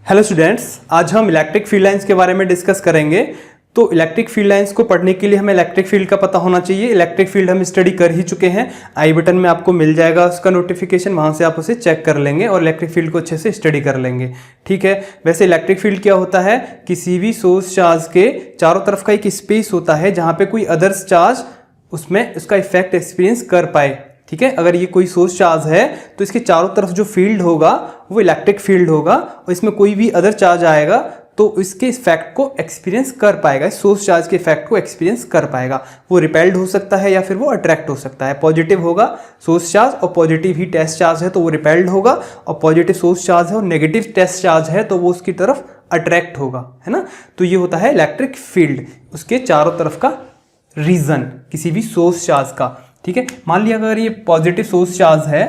Hello students, आज हम electric field lines के बारे में डिस्कस करेंगे। तो इलेक्ट्रिक फील्ड लाइंस को पढ़ने के लिए हमें इलेक्ट्रिक फील्ड का पता होना चाहिए। इलेक्ट्रिक फील्ड हम स्टडी कर ही चुके हैं, आई बटन में आपको मिल जाएगा उसका नोटिफिकेशन, वहां से आप उसे चेक कर लेंगे और इलेक्ट्रिक फील्ड को अच्छे से स्टडी कर लेंगे। ठीक है। वैसे इलेक्ट्रिक फील्ड क्या होता है, किसी भी सोर्स चार्ज के चारों तरफ का एक स्पेस होता है जहां पे कोई अदर्स चार्ज उसमें उसका इफेक्ट एक्सपीरियंस कर पाए। ठीक है। अगर ये कोई सोर्स चार्ज है तो इसके चारों तरफ जो फील्ड होगा वो इलेक्ट्रिक फील्ड होगा और इसमें कोई भी अदर चार्ज आएगा तो इसके इफेक्ट को एक्सपीरियंस कर पाएगा, इस सोर्स चार्ज के इफेक्ट को एक्सपीरियंस कर पाएगा। वो रिपेल्ड हो सकता है या फिर वो अट्रैक्ट हो सकता है। पॉजिटिव होगा सोर्स चार्ज और पॉजिटिव ही टेस्ट चार्ज है तो वो रिपेल्ड होगा, और पॉजिटिव सोर्स चार्ज है और नेगेटिव टेस्ट चार्ज है तो वो उसकी तरफ अट्रैक्ट होगा, है ना। तो ये होता है इलेक्ट्रिक फील्ड, उसके चारों तरफ का रीजन किसी भी सोर्स चार्ज का। ठीक है। मान लिया अगर ये पॉजिटिव सोर्स चार्ज है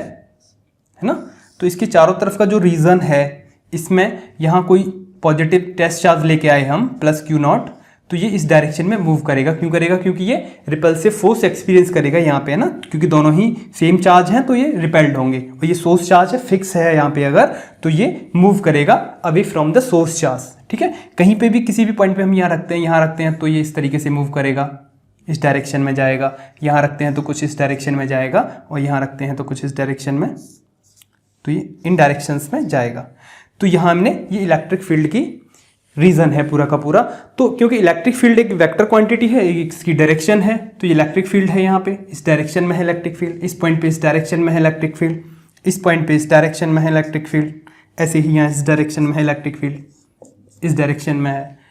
ना, तो इसके चारों तरफ का जो रीजन है, इसमें यहाँ कोई पॉजिटिव टेस्ट चार्ज लेके आए हम प्लस क्यू नॉट, तो ये इस डायरेक्शन में मूव करेगा। क्यों करेगा? क्योंकि ये रिपल्सिव फोर्स एक्सपीरियंस करेगा यहाँ पे, है ना, क्योंकि दोनों ही सेम चार्ज हैं तो ये रिपेल्ड होंगे। और ये सोर्स चार्ज है, फिक्स है यहाँ पे, अगर तो ये मूव करेगा away from the source charge. ठीक है। कहीं पे भी किसी भी पॉइंट पे हम यहाँ रखते हैं तो ये इस तरीके से मूव करेगा, इस डायरेक्शन में जाएगा। यहाँ रखते हैं तो कुछ इस डायरेक्शन में जाएगा, और यहाँ रखते हैं तो कुछ इस डायरेक्शन में, तो ये इन डायरेक्शंस में जाएगा। तो यहाँ हमने ये इलेक्ट्रिक फील्ड की रीजन है पूरा का पूरा। तो क्योंकि इलेक्ट्रिक फील्ड एक वेक्टर क्वांटिटी है, इसकी डायरेक्शन है, तो ये इलेक्ट्रिक फील्ड है। यहाँ पे इस डायरेक्शन में है इलेक्ट्रिक फील्ड, इस पॉइंट पे इस डायरेक्शन में है इलेक्ट्रिक फील्ड, इस पॉइंट पे इस डायरेक्शन में है इलेक्ट्रिक फील्ड, ऐसे ही यहाँ इस डायरेक्शन में है इलेक्ट्रिक फील्ड, इस डायरेक्शन में है।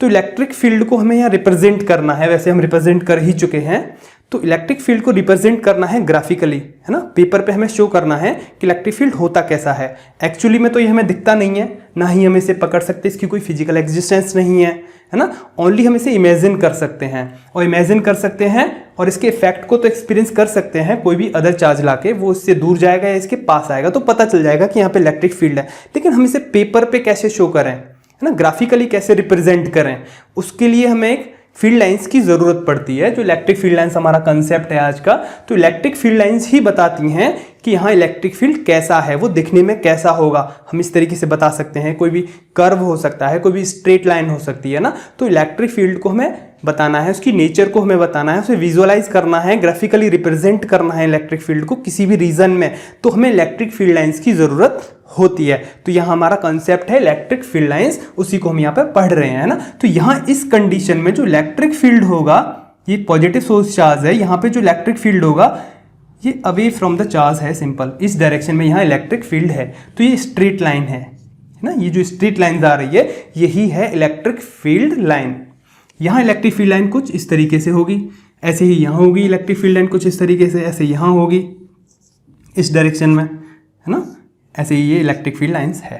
तो इलेक्ट्रिक फील्ड को हमें यहाँ रिप्रेजेंट करना है, वैसे हम रिप्रेजेंट कर ही चुके हैं। तो इलेक्ट्रिक फील्ड को रिप्रेजेंट करना है ग्राफिकली, है ना, पेपर पे हमें शो करना है कि इलेक्ट्रिक फील्ड होता कैसा है। एक्चुअली में तो ये हमें दिखता नहीं है, ना ही हम इसे पकड़ सकते, इसकी कोई फिजिकल एग्जिस्टेंस नहीं है ना। ओनली हम इसे इमेजिन कर सकते हैं, और इमेजिन कर सकते हैं और इसके इफेक्ट को तो एक्सपीरियंस कर सकते हैं। कोई भी अदर चार्ज लाके वो इससे दूर जाएगा या इसके पास आएगा तो पता चल जाएगा कि यहाँ पे इलेक्ट्रिक फील्ड है। लेकिन हम इसे पेपर पे कैसे शो करें, है ना, ग्राफिकली कैसे रिप्रेजेंट करें, उसके लिए हमें एक फील्ड लाइंस की ज़रूरत पड़ती है। जो इलेक्ट्रिक फील्ड लाइंस हमारा कंसेप्ट है आज का, तो इलेक्ट्रिक फील्ड लाइंस ही बताती हैं कि यहाँ इलेक्ट्रिक फील्ड कैसा है, वो दिखने में कैसा होगा। हम इस तरीके से बता सकते हैं, कोई भी कर्व हो सकता है, कोई भी स्ट्रेट लाइन हो सकती है ना। तो इलेक्ट्रिक फील्ड को हमें बताना है, उसकी नेचर को हमें बताना है, उसे विजुअलाइज करना है, ग्राफिकली रिप्रेजेंट करना है इलेक्ट्रिक फील्ड को किसी भी रीजन में, तो हमें इलेक्ट्रिक फील्ड लाइंस की ज़रूरत होती है। तो यहाँ हमारा कंसेप्ट है इलेक्ट्रिक फील्ड लाइंस, उसी को हम यहाँ पे पढ़ रहे हैं, है ना। तो यहाँ इस कंडीशन में जो इलेक्ट्रिक फील्ड होगा, ये पॉजिटिव सोर्स चार्ज है, यहाँ पे जो इलेक्ट्रिक फील्ड होगा ये अवे फ्रॉम द चार्ज है, सिंपल, इस डायरेक्शन में यहाँ इलेक्ट्रिक फील्ड है। तो ये स्ट्रेट लाइन है ना, ये जो स्ट्रेट लाइन आ रही है यही है इलेक्ट्रिक फील्ड लाइन। यहाँ इलेक्ट्रिक फील्ड लाइन कुछ इस तरीके से होगी, ऐसे ही यहाँ होगी इलेक्ट्रिक फील्ड लाइन कुछ इस तरीके से, ऐसे यहाँ होगी इस डायरेक्शन में, है ना, ऐसे ही ये इलेक्ट्रिक फील्ड लाइंस है।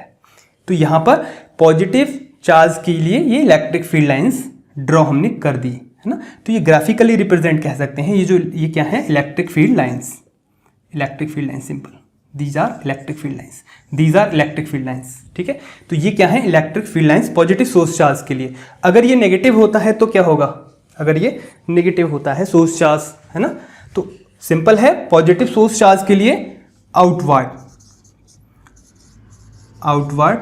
तो यहाँ पर पॉजिटिव चार्ज के लिए ये इलेक्ट्रिक फील्ड लाइंस ड्रॉ हमने कर दी, है ना। तो ये ग्राफिकली रिप्रेजेंट कह सकते हैं, ये क्या है, electric field lines, electric field lines, simple, these are electric field lines, these are electric field lines. ठीक है। तो ये क्या है, electric field lines positive source charge के लिए। अगर ये नेगेटिव होता है तो क्या होगा, अगर ये नेगेटिव होता है सोर्स चार्ज, है ना, तो सिंपल है, पॉजिटिव सोर्स चार्ज के लिए आउटवर्ड, आउटवर्ड।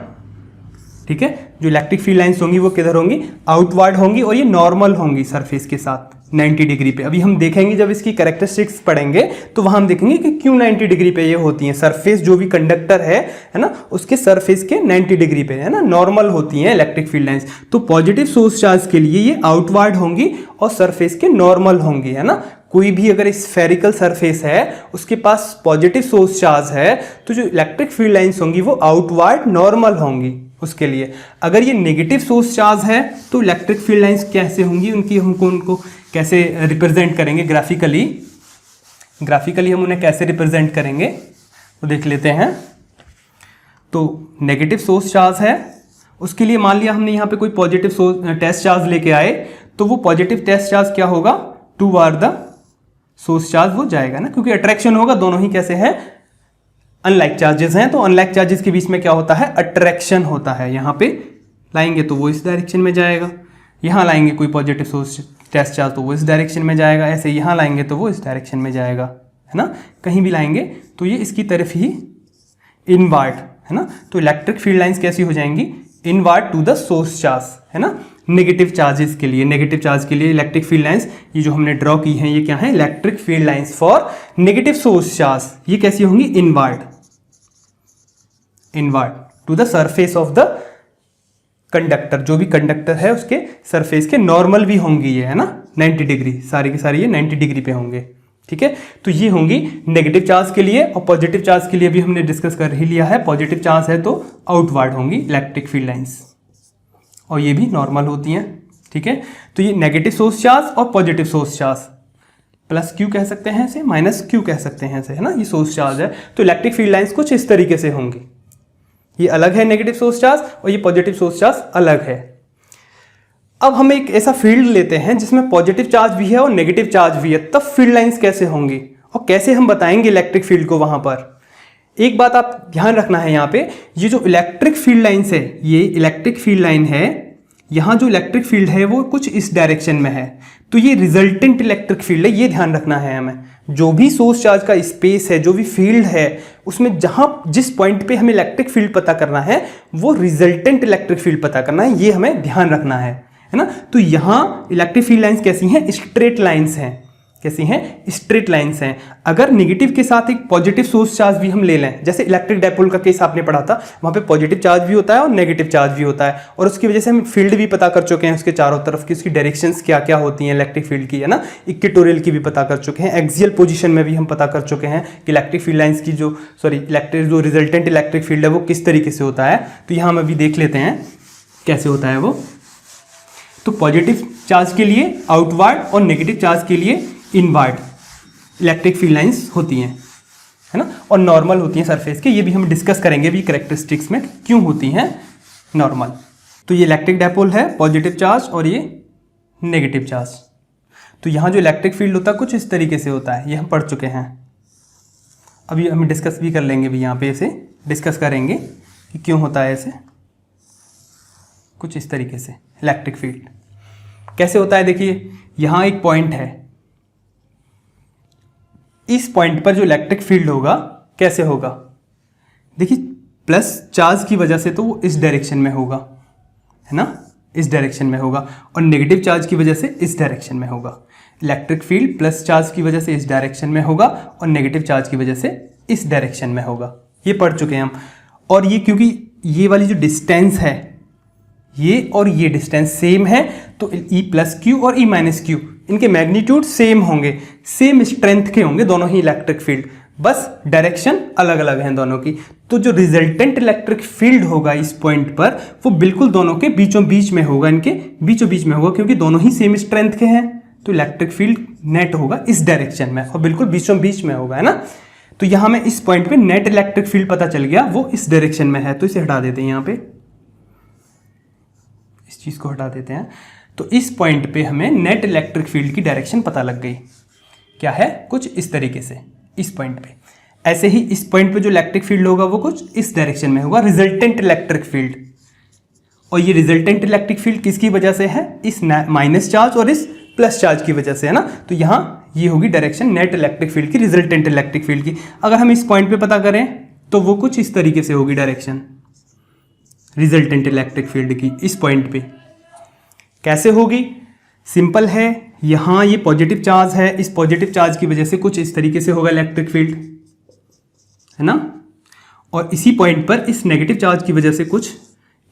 ठीक है। जो इलेक्ट्रिक फील्ड लाइंस होंगी वो किधर होंगी, आउटवर्ड होंगी, और ये नॉर्मल होंगी सरफेस के साथ 90 डिग्री पे। अभी हम देखेंगे जब इसकी कैरेक्टरिस्टिक्स पढ़ेंगे तो वहां हम देखेंगे कि क्यों 90 डिग्री पे ये होती हैं। सरफेस जो भी कंडक्टर है ना, उसके सरफेस के 90 डिग्री पे, है ना, नॉर्मल होती हैं इलेक्ट्रिक फील्ड लाइंस। तो पॉजिटिव सोर्स चार्ज के लिए ये आउटवर्ड होंगी और सरफेस के नॉर्मल होंगी, है ना। कोई भी अगर स्फेरिकल सरफेस है उसके पास पॉजिटिव सोर्स चार्ज है तो जो इलेक्ट्रिक फील्ड लाइंस होंगी वो आउटवर्ड नॉर्मल होंगी उसके लिए। अगर ये नेगेटिव सोर्स चार्ज है तो इलेक्ट्रिक फील्ड लाइंस कैसे होंगी, उनको कैसे रिप्रेजेंट करेंगे ग्राफिकली, ग्राफिकली हम उन्हें कैसे रिप्रेजेंट करेंगे तो देख लेते हैं। तो नेगेटिव सोर्स चार्ज है, उसके लिए मान लिया हमने यहाँ पे कोई पॉजिटिव टेस्ट चार्ज लेके आए, तो वो पॉजिटिव टेस्ट चार्ज क्या होगा, टूवर्ड द सोर्स चार्ज वो जाएगा ना, क्योंकि अट्रैक्शन होगा, दोनों ही कैसे हैं, अनलाइक चार्जेस हैं। तो अनलाइक चार्जेस के बीच में क्या होता है, अट्रैक्शन होता है। यहाँ पे लाएंगे तो वो इस डायरेक्शन में जाएगा, यहाँ लाएंगे कोई पॉजिटिव सोर्स टेस्ट चार्ज तो वो इस डायरेक्शन में जाएगा, ऐसे यहाँ लाएंगे तो वो इस डायरेक्शन में जाएगा, है ना। कहीं भी लाएंगे तो ये इसकी तरफ ही इनवर्ट है ना। तो इलेक्ट्रिक फील्ड लाइंस कैसी हो जाएंगी, inward to the source charge, है ना। नेगेटिव चार्जेस के लिए, नेगेटिव चार्ज के लिए इलेक्ट्रिक फील्ड लाइंस ये जो हमने ड्रॉ की हैं ये क्या है, electric field lines for negative source charge. ये कैसी होंगी, inward, inward to the surface of the conductor, जो भी कंडक्टर है उसके सरफेस के नॉर्मल भी होंगी ये, है ना, 90 डिग्री, सारी की सारी ये 90 डिग्री पे होंगे, ठीक है। तो ये होंगी नेगेटिव चार्ज के लिए, और पॉजिटिव चार्ज के लिए भी हमने डिस्कस कर ही लिया है, पॉजिटिव चार्ज है तो आउटवर्ड होंगी इलेक्ट्रिक फील्ड लाइंस, और ये भी नॉर्मल होती हैं, ठीक है। तो ये नेगेटिव सोर्स चार्ज और positive source charge, plus Q कह सकते हैं इसे, माइनस क्यू कह सकते हैं इसे, है ना, ये सोर्स चार्ज है। तो इलेक्ट्रिक फील्ड लाइंस कुछ इस तरीके से होंगी, ये अलग है नेगेटिव सोर्स चार्ज और ये पॉजिटिव सोर्स चार्ज अलग है। अब हम एक ऐसा फील्ड लेते हैं जिसमें पॉजिटिव चार्ज भी है और नेगेटिव चार्ज भी है, तब फील्ड लाइंस कैसे होंगी और कैसे हम बताएंगे इलेक्ट्रिक फील्ड को वहां पर। एक बात आप ध्यान रखना है यहाँ पे, ये जो इलेक्ट्रिक फील्ड लाइंस है, ये इलेक्ट्रिक फील्ड लाइन है, यहाँ जो इलेक्ट्रिक फील्ड है वो कुछ इस डायरेक्शन में है, तो ये रिजल्टेंट इलेक्ट्रिक फील्ड है, ये ध्यान रखना है हमें। जो भी सोर्स चार्ज का स्पेस है, जो भी फील्ड है, उसमें जहां जिस पॉइंट पे हमें इलेक्ट्रिक फील्ड पता करना है वो रिजल्टेंट इलेक्ट्रिक फील्ड पता करना है, ये हमें ध्यान रखना है ना। तो यहां इलेक्ट्रिक फील्ड लाइंस कैसी हैं, स्ट्रेट लाइंस हैं, कैसी हैं, स्ट्रेट लाइंस हैं। अगर नेगेटिव के साथ एक पॉजिटिव सोर्स चार्ज भी हम ले लें, जैसे इलेक्ट्रिक डायपोल का केस आपने पढ़ा था, वहां पे पॉजिटिव चार्ज भी होता है और नेगेटिव चार्ज भी होता है, और उसकी वजह से हम फील्ड भी पता कर चुके हैं उसके चारों तरफ की, उसकी डायरेक्शंस क्या क्या होती हैं इलेक्ट्रिक फील्ड की, है ना। इक्वेटोरियल की भी पता कर चुके हैं, एक्सियल पोजीशन में भी हम पता कर चुके हैं कि इलेक्ट्रिक फील्ड लाइंस की जो इलेक्ट्रिक जो रिजल्टेंट इलेक्ट्रिक फील्ड है वो किस तरीके से होता है। तो यहाँ हम अभी देख लेते हैं कैसे होता है वो। तो पॉजिटिव चार्ज के लिए आउटवर्ड और नेगेटिव चार्ज के लिए इनवर्ड इलेक्ट्रिक फील्ड लाइंस होती हैं, है ना, और नॉर्मल होती हैं सरफेस के, ये भी हम डिस्कस करेंगे भी कैरेक्टरिस्टिक्स में क्यों होती हैं नॉर्मल। तो ये इलेक्ट्रिक डायपोल है, पॉजिटिव चार्ज और ये नेगेटिव चार्ज। तो यहाँ जो इलेक्ट्रिक फील्ड होता है कुछ इस तरीके से होता है, ये हम पढ़ चुके हैं, अभी हम डिस्कस भी कर लेंगे भी, यहाँ पे इसे डिस्कस करेंगे कि क्यों होता है ऐसे, कुछ इस तरीके से इलेक्ट्रिक फील्ड कैसे होता है। देखिए यहाँ एक पॉइंट है, इस पॉइंट पर जो इलेक्ट्रिक फील्ड होगा कैसे होगा, देखिए प्लस चार्ज की वजह से तो वो इस डायरेक्शन में होगा, है ना, इस डायरेक्शन में होगा, और नेगेटिव चार्ज की वजह से इस डायरेक्शन में होगा। इलेक्ट्रिक फील्ड प्लस चार्ज की वजह से इस डायरेक्शन में होगा और नेगेटिव चार्ज की वजह से इस डायरेक्शन में होगा, ये पढ़ चुके हैं हम। और ये क्योंकि ये वाली जो डिस्टेंस है, ये और ये डिस्टेंस सेम है, तो E प्लस क्यू और E माइनस क्यू इनके मैग्नीट्यूड सेम होंगे, सेम स्ट्रेंथ के होंगे दोनों ही इलेक्ट्रिक फील्ड, बस डायरेक्शन अलग अलग हैं दोनों की। तो जो रिजल्टेंट इलेक्ट्रिक फील्ड होगा इस पॉइंट पर वो बिल्कुल दोनों के बीचों बीच में होगा, इनके बीचों बीच में होगा, क्योंकि दोनों ही सेम स्ट्रेंथ के हैं। तो इलेक्ट्रिक फील्ड नेट होगा इस डायरेक्शन में और बिल्कुल बीचों बीच में होगा, है ना। तो यहाँ में इस पॉइंट पे नेट इलेक्ट्रिक फील्ड पता चल गया, वो इस डायरेक्शन में है, तो इसे हटा देते हैं, यहाँ पे इस चीज को हटा देते हैं। तो इस पॉइंट पे हमें नेट इलेक्ट्रिक फील्ड की डायरेक्शन पता लग गई, क्या है, कुछ इस तरीके से इस पॉइंट पे। ऐसे ही इस पॉइंट पे जो इलेक्ट्रिक फील्ड होगा वो कुछ इस डायरेक्शन में होगा, रिजल्टेंट इलेक्ट्रिक फील्ड। और ये रिजल्टेंट इलेक्ट्रिक फील्ड किसकी वजह से है, इस माइनस चार्ज और इस प्लस चार्ज की वजह से, है ना। तो यहाँ ये होगी डायरेक्शन नेट इलेक्ट्रिक फील्ड की, रिजल्टेंट इलेक्ट्रिक फील्ड की। अगर हम इस पॉइंट पे पता करें तो वो कुछ इस तरीके से होगी डायरेक्शन रिजल्टेंट इलेक्ट्रिक फील्ड की, इस पॉइंट पे। कैसे होगी, सिंपल है, यहाँ ये पॉजिटिव चार्ज है, इस पॉजिटिव चार्ज की वजह से कुछ इस तरीके से होगा इलेक्ट्रिक फील्ड, है ना। और इसी पॉइंट पर इस नेगेटिव चार्ज की वजह से कुछ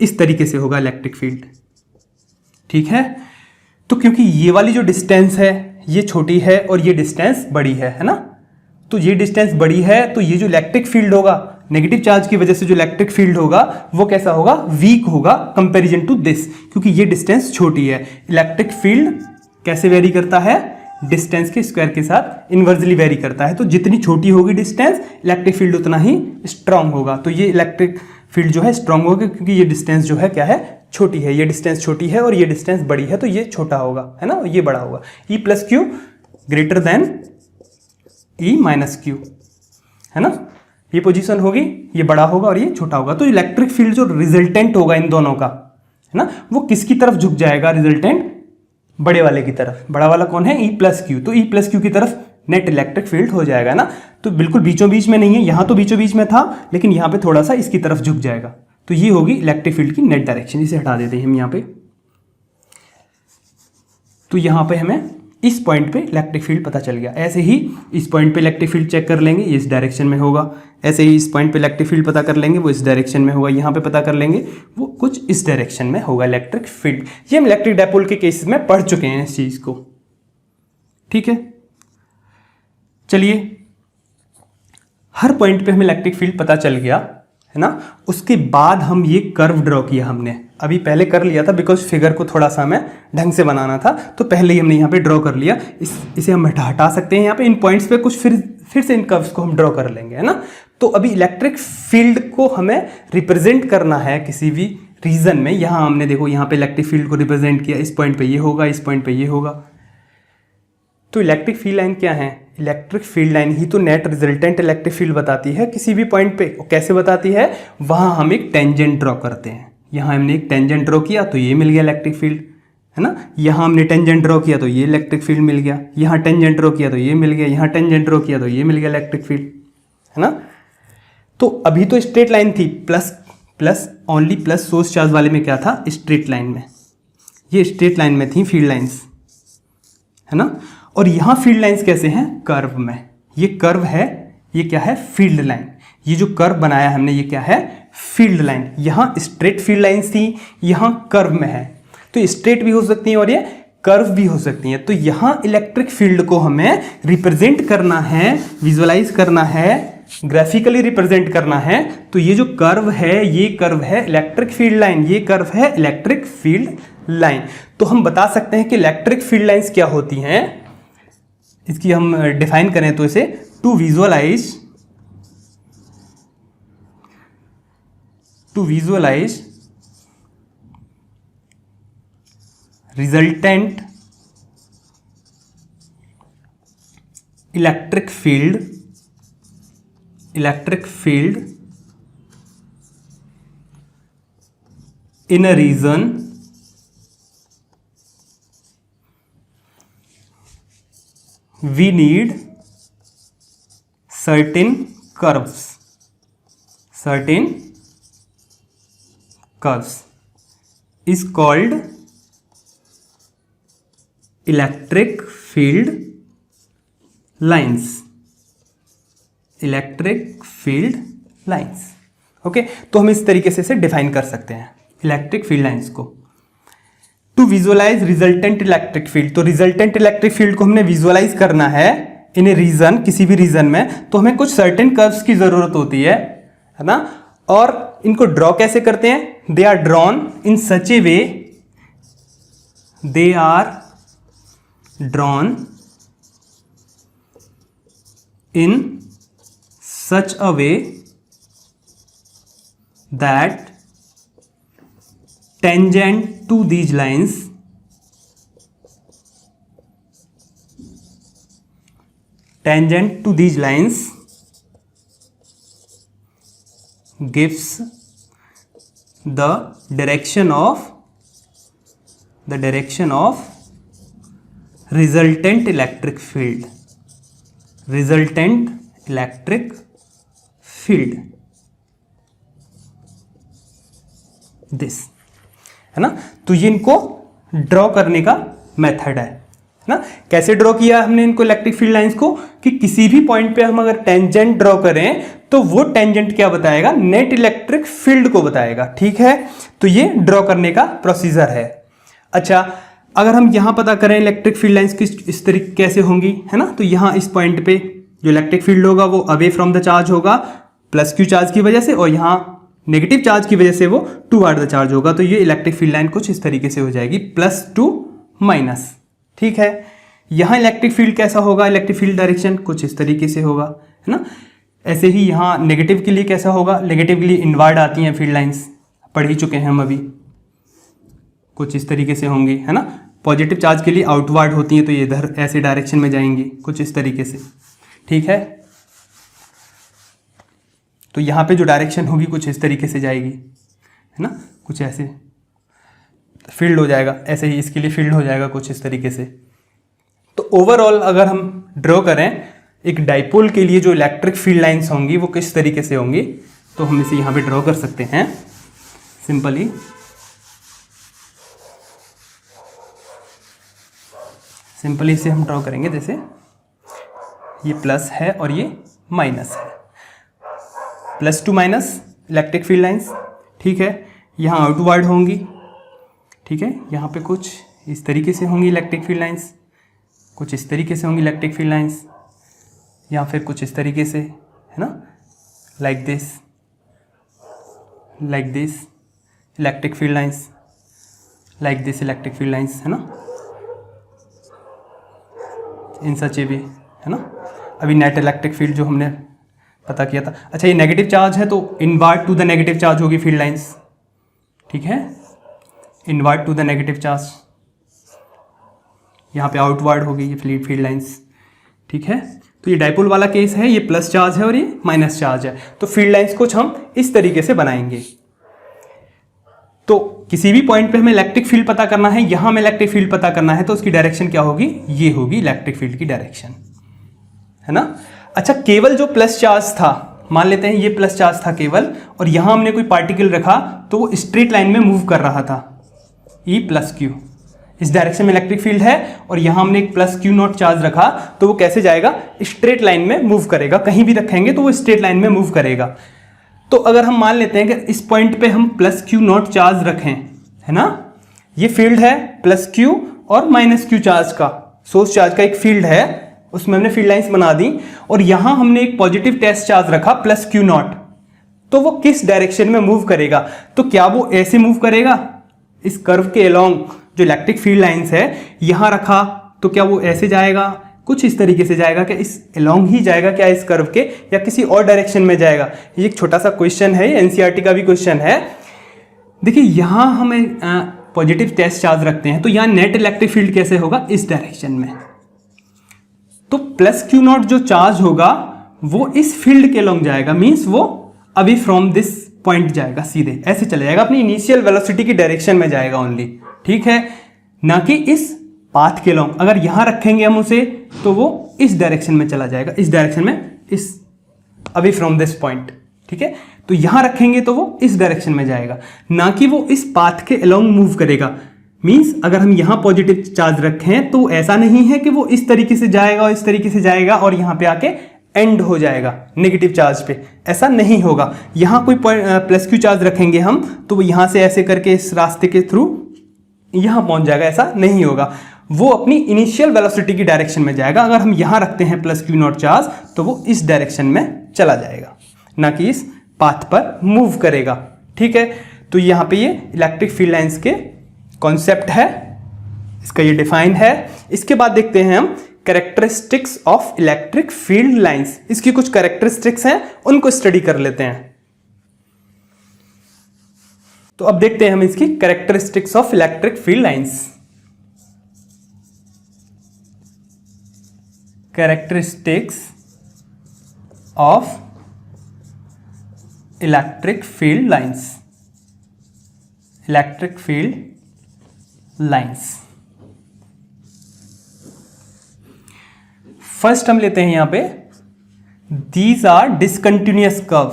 इस तरीके से होगा इलेक्ट्रिक फील्ड, ठीक है। तो क्योंकि ये वाली जो डिस्टेंस है ये छोटी है और ये डिस्टेंस बड़ी है ना, तो ये डिस्टेंस बड़ी है, तो ये जो इलेक्ट्रिक फील्ड होगा नेगेटिव चार्ज की वजह से जो इलेक्ट्रिक फील्ड होगा वो कैसा होगा, वीक होगा कंपैरिजन टू दिस, क्योंकि ये डिस्टेंस छोटी है। इलेक्ट्रिक फील्ड कैसे वेरी करता है, डिस्टेंस के स्क्वायर के साथ इनवर्सली वेरी करता है। तो जितनी छोटी होगी डिस्टेंस, इलेक्ट्रिक फील्ड उतना ही स्ट्रांग होगा। तो ये इलेक्ट्रिक फील्ड जो है स्ट्रांग होगा, क्योंकि ये डिस्टेंस जो है क्या है, छोटी है, ये डिस्टेंस छोटी है और ये डिस्टेंस बड़ी है, तो ये छोटा होगा, है ना, ये बड़ा होगा। E plus Q greater than E minus Q, है ना, ये पोजीशन होगी, ये बड़ा होगा और ये छोटा होगा। तो इलेक्ट्रिक फील्ड जो रिजल्टेंट होगा इन दोनों का, है ना, वो किसकी तरफ झुक जाएगा, रिजल्टेंट बड़े वाले की तरफ। बड़ा वाला कौन है, E प्लस क्यू, तो E प्लस क्यू की तरफ नेट इलेक्ट्रिक फील्ड हो जाएगा ना। तो बिल्कुल बीचों बीच में नहीं है, यहाँ तो बीचों बीच में था, लेकिन यहाँ पे थोड़ा सा इसकी तरफ झुक जाएगा, तो ये होगी इलेक्ट्रिक फील्ड की नेट डायरेक्शन। इसे हटा देते हैं हम यहाँ पे। तो यहाँ पे हमें इस पॉइंट पे इलेक्ट्रिक फील्ड पता चल गया। ऐसे ही इस पॉइंट पे इलेक्ट्रिक फील्ड चेक कर लेंगे, ये इस डायरेक्शन में होगा। ऐसे ही इस पॉइंट पे इलेक्ट्रिक फील्ड पता कर लेंगे, वो इस डायरेक्शन में होगा। यहाँ पे पता कर लेंगे, वो कुछ इस डायरेक्शन में होगा इलेक्ट्रिक फील्ड। ये हम इलेक्ट्रिक डायपोल के केसेस में पढ़ चुके हैं इस चीज को, ठीक है। चलिए, हर पॉइंट पे हमें इलेक्ट्रिक फील्ड पता चल गया है ना। उसके बाद हम ये कर्व ड्रॉ किया हमने, अभी पहले कर लिया था बिकॉज फिगर को थोड़ा सा हमें ढंग से बनाना था, तो पहले ही हमने यहाँ पे ड्रॉ कर लिया। इसे हम हटा सकते हैं यहाँ पे, इन पॉइंट्स पे कुछ फिर से इन कर्व्स को हम ड्रॉ कर लेंगे, है ना। तो अभी इलेक्ट्रिक फील्ड को हमें रिप्रेजेंट करना है किसी भी रीजन में। यहाँ हमने देखो, यहाँ पे इलेक्ट्रिक फील्ड को रिप्रेजेंट किया, इस पॉइंट पे ये होगा, इस पॉइंट पे ये होगा। तो इलेक्ट्रिक फील्ड लाइन क्या है? इलेक्ट्रिक फील्ड लाइन ही तो नेट रिजल्टेंट इलेक्ट्रिक फील्ड बताती है किसी भी पॉइंट पे। कैसे बताती है? वहां हम एक टेंजेंट ड्रॉ करते हैं। यहाँ हमने एक टेंजेंट ड्रॉ किया तो ये मिल गया इलेक्ट्रिक फील्ड, है ना। यहाँ हमने टेंजेंट ड्रॉ किया तो ये इलेक्ट्रिक फील्ड मिल गया, यहाँ टेंजेंट ड्रॉ किया तो ये मिल गया, यहाँ टेंजेंट ड्रॉ किया तो ये मिल गया इलेक्ट्रिक फील्ड, है ना। तो अभी तो स्ट्रेट लाइन थी, plus only plus source charge वाले में क्या था? स्ट्रेट लाइन में, ये स्ट्रेट लाइन में थी फील्ड लाइंस, है ना। और यहां फील्ड लाइंस कैसे हैं? कर्व में। ये कर्व है, ये क्या है? Field line. ये जो कर्व बनाया हमने, ये क्या है? Field line. यहां स्ट्रेट फील्ड लाइंस थी, यहां कर्व में है। तो स्ट्रेट भी हो सकती है और ये कर्व भी हो सकती है। तो यहां इलेक्ट्रिक फील्ड को हमें रिप्रेजेंट करना है, विजुअलाइज करना है, ग्राफिकली रिप्रेजेंट करना है। तो ये जो कर्व है, ये कर्व है इलेक्ट्रिक फील्ड लाइन, ये कर्व है इलेक्ट्रिक फील्ड लाइन। तो हम बता सकते हैं कि इलेक्ट्रिक फील्ड लाइंस क्या होती हैं। इसकी हम डिफाइन करें तो इसे to visualize resultant electric field in a region we need certain curves is called electric field lines. Okay, तो हम इस तरीके से इसे डिफाइन कर सकते हैं इलेक्ट्रिक फील्ड लाइंस को। To visualize resultant electric field, तो रिजल्टेंट इलेक्ट्रिक फील्ड को हमने विजुअलाइज करना है इन ए रीजन, किसी भी रीजन में, तो हमें कुछ सर्टेन कर्व्स की जरूरत होती है ना। और इनको ड्रॉ कैसे करते हैं? They are drawn in such a way, they are drawn in such a way that tangent to these lines gives the direction of resultant electric field, this, है ना। तो ये इनको ड्रॉ करने का मेथड है ना। कैसे ड्रॉ किया हमने इनको इलेक्ट्रिक फील्ड लाइंस को, कि किसी भी पॉइंट पे हम अगर टेंजेंट ड्रॉ करें तो वो टेंजेंट क्या बताएगा? नेट इलेक्ट्रिक फील्ड को बताएगा, ठीक है। तो ये ड्रॉ करने का प्रोसीजर है। अच्छा, अगर हम यहां पता करें इलेक्ट्रिक फील्ड लाइंस की इस तरीके कैसे होंगी, है ना। तो यहां इस पॉइंट पे जो इलेक्ट्रिक फील्ड होगा वो अवे फ्रॉम द चार्ज होगा प्लस क्यू चार्ज की वजह से, और यहां नेगेटिव चार्ज की वजह से वो टूवर्ड द चार्ज होगा। तो ये इलेक्ट्रिक फील्ड लाइन कुछ इस तरीके से हो जाएगी, प्लस टू माइनस, ठीक है। यहां इलेक्ट्रिक फील्ड कैसा होगा? इलेक्ट्रिक फील्ड डायरेक्शन कुछ इस तरीके से होगा, है ना। ऐसे ही यहां नेगेटिव के लिए कैसा होगा? नेगेटिव के लिए इनवर्ड आती हैं फील्ड लाइंस, पढ़ ही चुके हैं हम अभी, कुछ इस तरीके से होंगी, है ना। पॉजिटिव चार्ज के लिए आउटवर्ड होती हैं, तो ये इधर ऐसे डायरेक्शन में जाएंगी कुछ इस तरीके से, ठीक है। तो यहां पे जो डायरेक्शन होगी कुछ इस तरीके से जाएगी, है ना, कुछ ऐसे फील्ड हो जाएगा। ऐसे ही इसके लिए फील्ड हो जाएगा कुछ इस तरीके से, तो ओवरऑल अगर हम ड्रॉ करें एक डाइपोल के लिए जो इलेक्ट्रिक फील्ड लाइंस होंगी वो किस तरीके से होंगी, तो हम इसे यहाँ पे ड्रॉ कर सकते हैं सिंपली। इसे हम ड्रॉ करेंगे, जैसे ये प्लस है और ये माइनस है, plus two minus electric field lines, ठीक है। यहाँ आउटवर्ड होंगी, ठीक है, यहाँ पे कुछ इस तरीके से होंगी इलेक्ट्रिक फील्ड लाइंस, कुछ इस तरीके से होंगी इलेक्ट्रिक फील्ड लाइंस, या फिर कुछ इस तरीके से, है ना, like this electric field lines, like this electric field lines, है ना, इन सच ए वे, है ना। अभी नेट इलेक्ट्रिक फील्ड जो हमने पता किया था, अच्छा ये नेगेटिव चार्ज है तो inward to the negative charge होगी फील्ड लाइंस, ठीक है, inward to the negative charge, यहाँ पे आउटवर्ड होगी ये फील्ड लाइंस, ठीक है। तो ये डाइपोल वाला केस है, ये प्लस चार्ज है और ये माइनस चार्ज है, तो फील्ड लाइंस कुछ हम इस तरीके से बनाएंगे। तो किसी भी पॉइंट पे हमें इलेक्ट्रिक फील्ड पता करना है, यहां हमें इलेक्ट्रिक फील्ड पता करना है, तो उसकी डायरेक्शन क्या होगी, ये होगी इलेक्ट्रिक फील्ड की डायरेक्शन, है ना। अच्छा केवल जो प्लस चार्ज था, मान लेते हैं ये प्लस चार्ज था केवल, और यहां हमने कोई पार्टिकल रखा तो वो स्ट्रेट लाइन में मूव कर रहा था, ई प्लस क्यू, इस डायरेक्शन में इलेक्ट्रिक फील्ड है और यहां हमने एक प्लस क्यू नॉट चार्ज रखा, तो वो कैसे जाएगा, स्ट्रेट लाइन में मूव करेगा, कहीं भी रखेंगे तो वो स्ट्रेट लाइन में मूव करेगा। तो अगर हम मान लेते हैं कि इस पॉइंट पे हम प्लस क्यू नॉट चार्ज रखें, है ना, ये फील्ड है प्लस क्यू और माइनस क्यू चार्ज का, सोर्स चार्ज का एक फील्ड है, उसमें हमने फील्ड लाइंस बना दी, और यहां हमने एक पॉजिटिव टेस्ट चार्ज रखा प्लस क्यू नॉट, तो वो किस डायरेक्शन में मूव करेगा, तो क्या वो ऐसे मूव करेगा, इस कर्व के अलोंग जो इलेक्ट्रिक फील्ड लाइंस है यहां रखा, तो क्या वो ऐसे जाएगा, कुछ इस तरीके से जाएगा, क्या इस अलोंग ही जाएगा क्या इस कर्व के, या किसी और डायरेक्शन में जाएगा। ये एक छोटा सा क्वेश्चन है, एनसीईआरटी का भी क्वेश्चन है। देखिए यहां हमें पॉजिटिव टेस्ट चार्ज रखते हैं, तो यहां नेट इलेक्ट्रिक फील्ड कैसे होगा, इस डायरेक्शन में, तो प्लस क्यू नॉट जो चार्ज होगा वो इस फील्ड के अलोंग जाएगा, मीन्स वो अभी फ्रॉम दिस पॉइंट जाएगा, सीधे ऐसे चले जाएगा, अपनी इनिशियल वेलोसिटी की डायरेक्शन में जाएगा ओनली, ठीक है, ना कि इस पाथ के अलोंग। अगर यहां रखेंगे हम उसे तो वो इस डायरेक्शन में चला जाएगा, इस डायरेक्शन में, इस अभी फ्रॉम दिस पॉइंट, ठीक है, तो यहां रखेंगे तो वो इस डायरेक्शन में जाएगा, ना कि वो इस पाथ के अलोंग मूव करेगा। मीन्स अगर हम यहां पॉजिटिव चार्ज रखें तो ऐसा नहीं है कि वो इस तरीके से जाएगा और इस तरीके से जाएगा और यहां पे आके एंड हो जाएगा नेगेटिव चार्ज पे, ऐसा नहीं होगा। यहां कोई प्लस क्यू चार्ज रखेंगे हम तो वो यहां से ऐसे करके इस रास्ते के थ्रू यहां पहुंच जाएगा, ऐसा नहीं होगा, वो अपनी इनिशियल वेलोसिटी की डायरेक्शन में जाएगा। अगर हम यहां रखते हैं प्लस क्यू नॉट चार्ज तो वो इस डायरेक्शन में चला जाएगा, ना कि इस पाथ पर मूव करेगा, ठीक है। तो यहां पे ये इलेक्ट्रिक फील्ड लाइंस के कॉन्सेप्ट है, इसका ये डिफाइन है। इसके बाद देखते हैं हम characteristics of electric field lines, इसकी कुछ कैरेक्टरिस्टिक्स हैं, उनको स्टडी कर लेते हैं। तो अब देखते हैं हम इसकी characteristics of electric field lines. Characteristics of electric field lines, electric field lines. First हम लेते हैं यहां पे, these are discontinuous curve,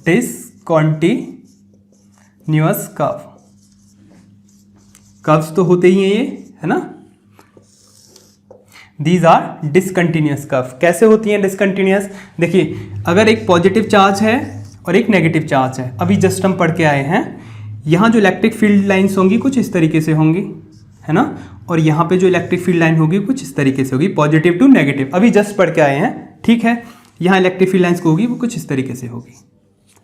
discontinuous curve, curves तो होते ही हैं ये, है ना। दीज आर डिसकंटिन्यूअस कर्व, कैसे होती हैं डिसकंटिन्यूअस, देखिए अगर एक पॉजिटिव चार्ज है और एक नेगेटिव चार्ज है, अभी जस्ट हम पढ़ के आए हैं, यहां जो इलेक्ट्रिक फील्ड लाइंस होंगी कुछ इस तरीके से होंगी, है ना, और यहाँ पे जो इलेक्ट्रिक फील्ड लाइन होगी कुछ इस तरीके से होगी, पॉजिटिव टू नेगेटिव, अभी जस्ट पढ़ के आए हैं, ठीक है। यहाँ इलेक्ट्रिक फील्ड लाइंस को होगी वो कुछ इस तरीके से होगी,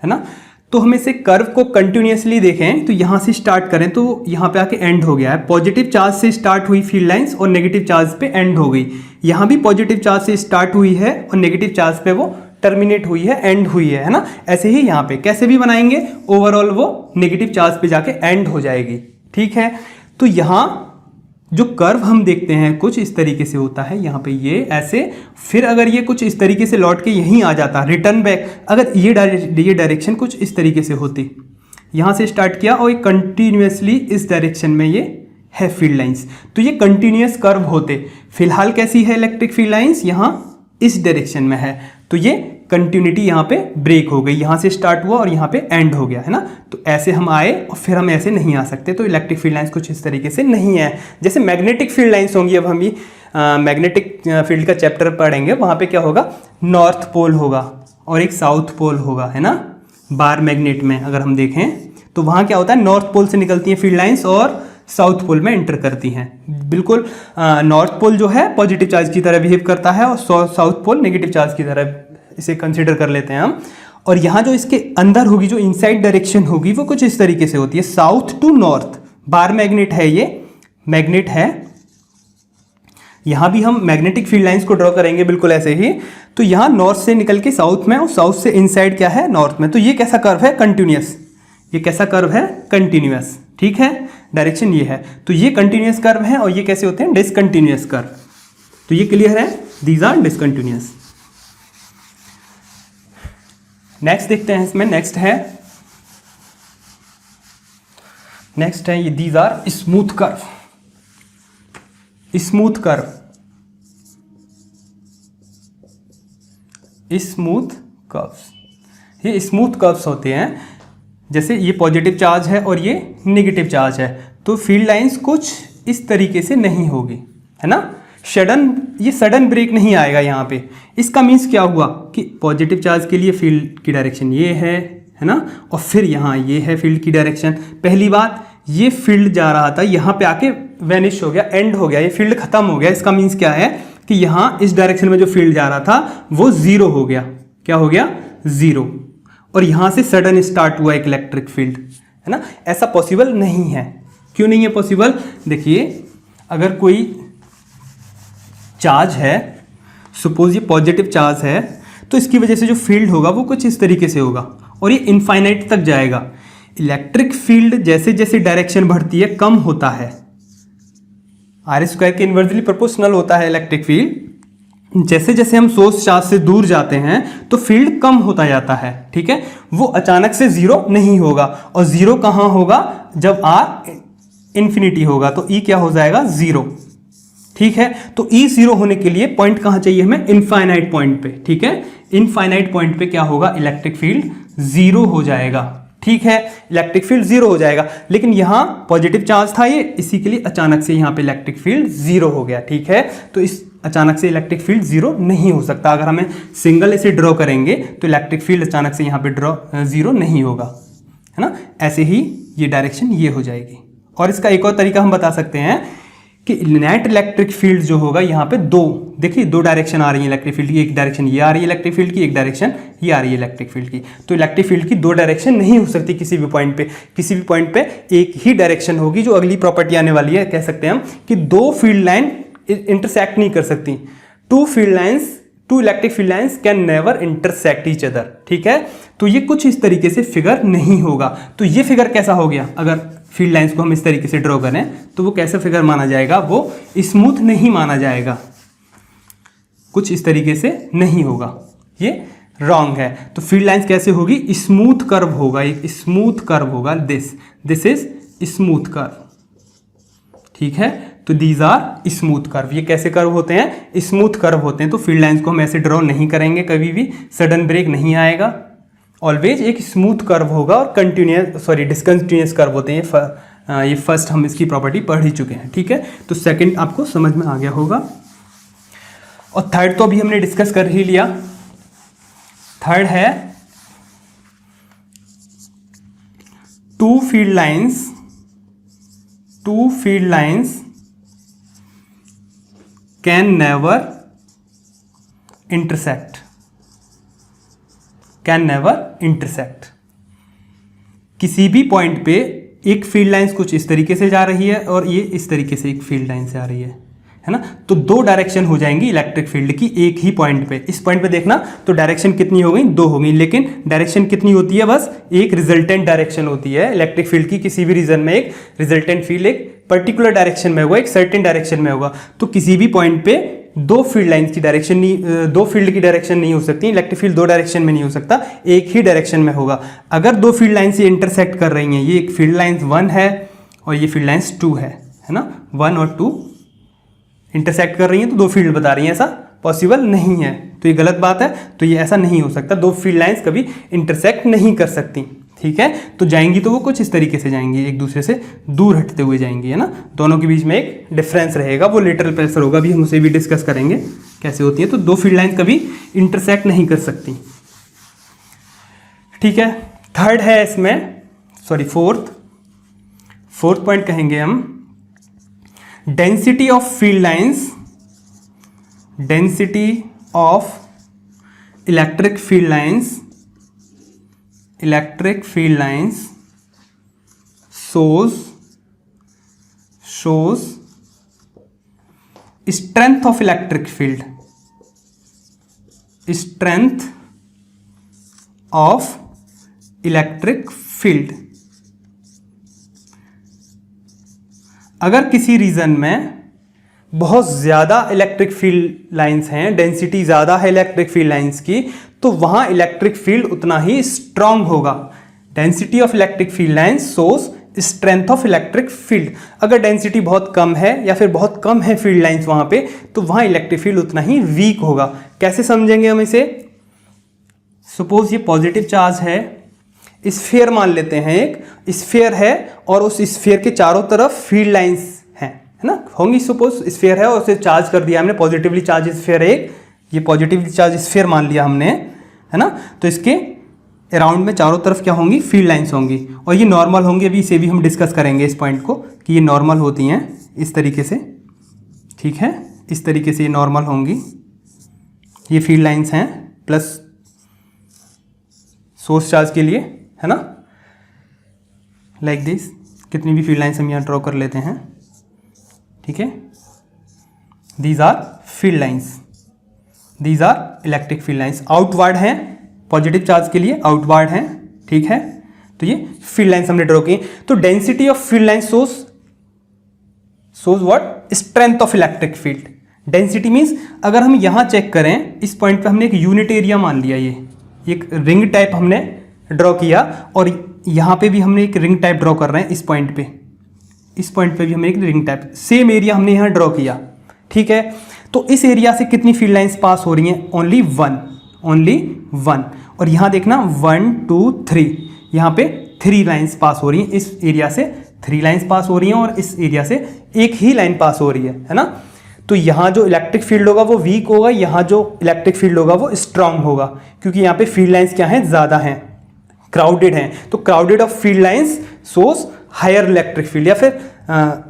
है ना। तो हम इसे कर्व को कंटिन्यूअसली देखें तो यहाँ से स्टार्ट करें तो यहाँ पे आके एंड हो गया है, पॉजिटिव चार्ज से स्टार्ट हुई फील्ड लाइंस और नेगेटिव चार्ज पे एंड हो गई, यहाँ भी पॉजिटिव चार्ज से स्टार्ट हुई है और नेगेटिव चार्ज पे वो टर्मिनेट हुई है, एंड हुई है ना। ऐसे ही यहाँ पे कैसे भी बनाएंगे, ओवरऑल वो नेगेटिव चार्ज पे जाके एंड हो जाएगी, ठीक है। तो यहाँ जो कर्व हम देखते हैं कुछ इस तरीके से होता है, यहाँ पे ये ऐसे, फिर अगर ये कुछ इस तरीके से लौट के यहीं आ जाता, रिटर्न बैक, अगर ये डायरेक्शन कुछ इस तरीके से होती, यहाँ से स्टार्ट किया और कंटिन्यूसली इस डायरेक्शन में ये है फील्ड लाइंस, तो ये कंटिन्यूअस कर्व होते। फिलहाल कैसी है इलेक्ट्रिक फील्ड लाइंस, यहाँ इस डायरेक्शन में है, तो ये कंटिन्यूटी यहाँ पे ब्रेक हो गई, यहाँ से स्टार्ट हुआ और यहाँ पे एंड हो गया, है ना। तो ऐसे हम आए और फिर हम ऐसे नहीं आ सकते, तो इलेक्ट्रिक फील्ड लाइंस कुछ इस तरीके से नहीं है। जैसे मैग्नेटिक फील्ड लाइंस होंगी, अब हम ये मैग्नेटिक फील्ड का चैप्टर पढ़ेंगे, वहाँ पे क्या होगा, नॉर्थ पोल होगा और एक साउथ पोल होगा, है ना। बार मैग्नेट में अगर हम देखें तो वहाँ क्या होता है, नॉर्थ पोल से निकलती हैं फील्ड लाइंस और साउथ पोल में एंटर करती हैं। बिल्कुल नॉर्थ पोल जो है पॉजिटिव चार्ज की तरह बिहेव करता है और साउथ पोल नेगेटिव चार्ज की तरह इसे कंसीडर कर लेते हैं हम। और यहाँ जो इसके अंदर होगी, जो इनसाइड डायरेक्शन होगी, वो कुछ इस तरीके से होती है, south to north. Bar magnet है, ये मैग्नेट है। यहाँ भी हम मैग्नेटिक फील्ड लाइंस को ड्रॉ करेंगे बिल्कुल ऐसे ही। तो यहाँ नॉर्थ से निकल के साउथ में और साउथ से इनसाइड क्या है, नॉर्थ में। तो ये कैसा कर्व है, कंटिन्यूअस। ये कैसा कर्व है, कंटिन्यूअस, ठीक है। डायरेक्शन ये है, तो ये कंटिन्यूअस कर्व है और ये कैसे होते हैं, डिसकंटिन्यूअस कर्व। तो ये क्लियर है, दीज आर डिसकंटिन्यूअस। नेक्स्ट देखते हैं इसमें, नेक्स्ट है ये, these are smooth curve. Smooth curve, smooth curves, ये स्मूथ कर्व्स होते हैं। जैसे ये पॉजिटिव चार्ज है और ये नेगेटिव चार्ज है, तो फील्ड लाइंस कुछ इस तरीके से नहीं होगी, है ना। ये सडन ब्रेक नहीं आएगा यहाँ पे। इसका मीन्स क्या हुआ कि पॉजिटिव चार्ज के लिए फील्ड की डायरेक्शन ये है ना, और फिर यहाँ ये है फील्ड की डायरेक्शन। पहली बात, ये फील्ड जा रहा था, यहाँ पे आके वैनिश हो गया, एंड हो गया, ये फील्ड खत्म हो गया। इसका मीन्स क्या है कि यहाँ इस डायरेक्शन में जो फील्ड जा रहा था वो जीरो हो गया। क्या हो गया, जीरो। और यहाँ से सडन स्टार्ट हुआ एक इलेक्ट्रिक फील्ड, है ना। ऐसा पॉसिबल नहीं है। क्यों नहीं है पॉसिबल, देखिए, अगर कोई चार्ज है, सपोज ये पॉजिटिव चार्ज है, तो इसकी वजह से जो फील्ड होगा वो कुछ इस तरीके से होगा और ये इनफाइनाइट तक जाएगा। इलेक्ट्रिक फील्ड जैसे जैसे डायरेक्शन बढ़ती है कम होता है, आर स्क्वायर के इनवर्सली प्रोपोर्शनल होता है इलेक्ट्रिक फील्ड। जैसे जैसे हम सोर्स चार्ज से दूर जाते हैं तो फील्ड कम होता जाता है, ठीक है। वो अचानक से जीरो नहीं होगा, और जीरो कहाँ होगा, जब आर इन्फिनिटी होगा, तो ई क्या हो जाएगा, जीरो, ठीक है। तो ई जीरो होने के लिए पॉइंट कहाँ चाहिए हमें, इनफाइनाइट पॉइंट पे, ठीक है। इनफाइनाइट पॉइंट पे क्या होगा, इलेक्ट्रिक फील्ड जीरो हो जाएगा, ठीक है। इलेक्ट्रिक फील्ड जीरो हो जाएगा, लेकिन यहाँ पॉजिटिव चार्ज था ये, इसी के लिए अचानक से यहाँ पे इलेक्ट्रिक फील्ड जीरो हो गया, ठीक है। तो इस अचानक से इलेक्ट्रिक फील्ड जीरो नहीं हो सकता। अगर हमें सिंगल ऐसे ड्रॉ करेंगे तो इलेक्ट्रिक फील्ड अचानक से यहाँ पे जीरो नहीं होगा, है ना। ऐसे ही ये डायरेक्शन ये हो जाएगी। और इसका एक और तरीका हम बता सकते हैं कि नेट इलेक्ट्रिक फील्ड जो होगा, यहाँ पे देखिए दो डायरेक्शन आ रही है इलेक्ट्रिक फील्ड की, एक डायरेक्शन ये आ रही है इलेक्ट्रिक फील्ड की, एक डायरेक्शन ये आ रही है इलेक्ट्रिक फील्ड की। तो इलेक्ट्रिक फील्ड की दो डायरेक्शन नहीं हो सकती किसी भी पॉइंट पे। किसी भी पॉइंट पे एक ही डायरेक्शन होगी। जो अगली प्रॉपर्टी आने वाली है, कह सकते हैं हम कि दो फील्ड लाइन इंटरसेक्ट नहीं कर सकती। Two electric field lines can never intersect each other, ठीक है। तो ये कुछ इस तरीके से फिगर नहीं होगा। तो ये फिगर कैसा हो गया, अगर फील्ड लाइंस को हम इस तरीके से ड्रॉ करें तो वो कैसा फिगर माना जाएगा, वो स्मूथ नहीं माना जाएगा, कुछ इस तरीके से नहीं होगा, ये रॉन्ग है। तो फील्ड लाइंस कैसे होगी, स्मूथ कर्व होगा, एक स्मूथ कर्व होगा, दिस इज स्मूथ कर्व, ठीक है। तो दीज आर स्मूथ कर्व। ये कैसे कर्व होते हैं, स्मूथ कर्व होते हैं। तो फील्ड लाइंस को हम ऐसे ड्रॉ नहीं करेंगे, कभी भी सडन ब्रेक नहीं आएगा, ऑलवेज एक स्मूथ कर्व होगा। और डिसकंटिन्यूअस कर्व होते हैं। ये फर्स्ट हम इसकी प्रॉपर्टी पढ़ ही चुके हैं, ठीक है। तो सेकंड आपको समझ में आ गया होगा। और थर्ड तो अभी हमने डिस्कस कर ही लिया। थर्ड है two field lines can never intersect. किसी भी पॉइंट पे एक फील्ड लाइंस कुछ इस तरीके से जा रही है और ये इस तरीके से एक फील्ड लाइन से आ रही है ना। तो दो डायरेक्शन हो जाएंगी इलेक्ट्रिक फील्ड की एक ही पॉइंट पे। इस पॉइंट पे देखना तो डायरेक्शन कितनी हो गई, दो हो गई, लेकिन डायरेक्शन कितनी होती है, बस एक रिजल्टेंट डायरेक्शन होती है इलेक्ट्रिक फील्ड की। किसी भी रीजन में एक रिजल्टेंट फील्ड एक पर्टिकुलर डायरेक्शन में होगा, एक सर्टेन डायरेक्शन में होगा। तो किसी भी पॉइंट पे दो फील्ड लाइंस की डायरेक्शन नहीं, दो फील्ड की डायरेक्शन नहीं हो सकती। इलेक्ट्रिक फील्ड दो डायरेक्शन में नहीं हो सकता, एक ही डायरेक्शन में होगा। अगर दो फील्ड लाइंस ये इंटरसेक्ट कर रही हैं, ये एक फील्ड लाइंस 1 है और ये फील्ड लाइंस 2 है है ना, 1 और 2 इंटरसेक्ट कर रही हैं तो 2 फील्ड बता रही हैं, ऐसा पॉसिबल नहीं है, तो ये गलत बात है। तो ये ऐसा नहीं हो सकता, 2 फील्ड लाइंस कभी इंटरसेक्ट नहीं कर सकती, ठीक है। तो जाएंगी तो वो कुछ इस तरीके से जाएंगी, एक दूसरे से दूर हटते हुए जाएंगी, है ना। दोनों के बीच में एक डिफरेंस रहेगा, वो लेटरल प्रेशर होगा, भी हम उसे भी डिस्कस करेंगे कैसे होती है। तो 2 फील्ड लाइंस कभी इंटरसेक्ट नहीं कर सकती, ठीक है। थर्ड है इसमें, सॉरी फोर्थ पॉइंट कहेंगे हम, density of field lines, density of electric field lines shows strength of electric field, strength of electric field। अगर किसी रीजन में बहुत ज़्यादा इलेक्ट्रिक फील्ड लाइंस हैं, डेंसिटी ज़्यादा है इलेक्ट्रिक फील्ड लाइंस की, तो वहाँ इलेक्ट्रिक फील्ड उतना ही स्ट्रांग होगा। Density of electric field lines shows strength of electric field. अगर डेंसिटी बहुत कम है या फिर बहुत कम है फील्ड लाइंस वहाँ पे, तो वहाँ इलेक्ट्रिक फील्ड उतना ही वीक होगा। कैसे समझेंगे हम इसे? सपोज ये पॉजिटिव चार्ज है, स्फीयर मान लेते हैं, एक स्फीयर है और उस स्फीयर के चारों तरफ फील्ड लाइंस हैं, है ना, होंगी। सपोज स्फीयर है और उसे चार्ज कर दिया हमने, पॉजिटिवली चार्ज स्फीयर है एक, ये पॉजिटिवली चार्ज स्फीयर मान लिया हमने, है ना। तो इसके अराउंड में चारों तरफ क्या होंगी? फील्ड लाइंस होंगी, और ये नॉर्मल होंगी। अभी इसे भी हम डिस्कस करेंगे इस पॉइंट को कि ये नॉर्मल होती हैं इस तरीके से, ठीक है, इस तरीके से ये नॉर्मल होंगी। ये फील्ड लाइंस हैं प्लस सोर्स चार्ज के लिए, है ना, लाइक दिस। कितनी भी फील्ड लाइंस हम यहाँ ड्रॉ कर लेते हैं, ठीक है। These are field lines, these are electric field lines. Outward हैं पॉजिटिव चार्ज के लिए, आउटवर्ड हैं, ठीक है। तो ये फील्ड लाइंस हमने ड्रॉ की। तो density of field lines shows what? Strength of electric field. Density means अगर हम यहाँ चेक करें, इस पॉइंट पे हमने एक यूनिट एरिया मान लिया, ये एक रिंग टाइप हमने ड्रॉ किया, और यहाँ पे भी हमने एक रिंग टाइप ड्रॉ कर रहे हैं। इस पॉइंट पे, इस पॉइंट पे भी हमने एक रिंग टाइप, सेम एरिया हमने यहाँ ड्रॉ किया, ठीक है। तो इस एरिया से कितनी फील्ड लाइंस पास हो रही हैं? Only one. और यहाँ देखना 1 2 3, यहाँ पे 3 लाइंस पास हो रही हैं। इस एरिया से 3 लाइंस पास हो रही हैं और इस एरिया से एक ही लाइन पास हो रही है ना। तो यहाँ जो इलेक्ट्रिक फील्ड होगा वो वीक होगा, यहाँ जो इलेक्ट्रिक फील्ड होगा वो स्ट्रांग होगा, क्योंकि यहाँ पे फील्ड लाइंस क्या हैं? ज़्यादा हैं, क्राउडेड हैं। तो crowded of field lines source higher electric field या फिर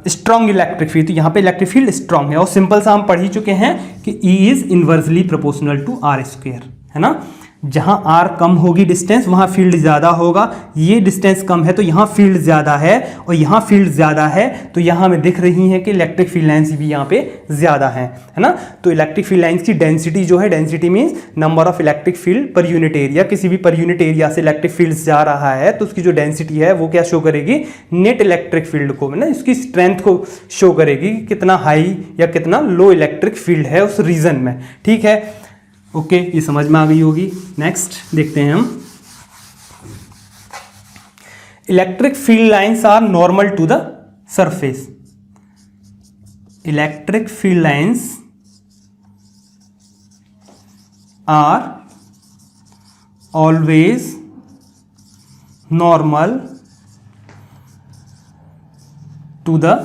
स्ट्रॉन्ग इलेक्ट्रिक फील्ड। तो यहाँ पे इलेक्ट्रिक फील्ड स्ट्रॉन्ग है, और सिंपल सा हम पढ़ ही चुके हैं कि E is inversely proportional to R square, है ना। जहाँ R कम होगी डिस्टेंस, वहाँ फील्ड ज़्यादा होगा। ये डिस्टेंस कम है तो यहाँ फील्ड ज़्यादा है, और यहाँ फील्ड ज़्यादा है तो यहाँ हमें दिख रही है कि इलेक्ट्रिक फील्ड लाइन्स भी यहाँ पे ज़्यादा है ना। तो इलेक्ट्रिक फील्ड लाइन्स की डेंसिटी जो है, density means number of electric field per unit area. किसी भी पर यूनिट एरिया से इलेक्ट्रिक फील्ड जा रहा है तो उसकी जो डेंसिटी है वो क्या शो करेगी? नेट इलेक्ट्रिक फील्ड को, है ना, इसकी स्ट्रेंथ को शो करेगी कि कितना हाई या कितना लो इलेक्ट्रिक फील्ड है उस रीजन में, ठीक है। ओके, ये समझ में आ गई होगी। नेक्स्ट देखते हैं हम, electric field lines are normal to the surface. Electric field lines are always normal to the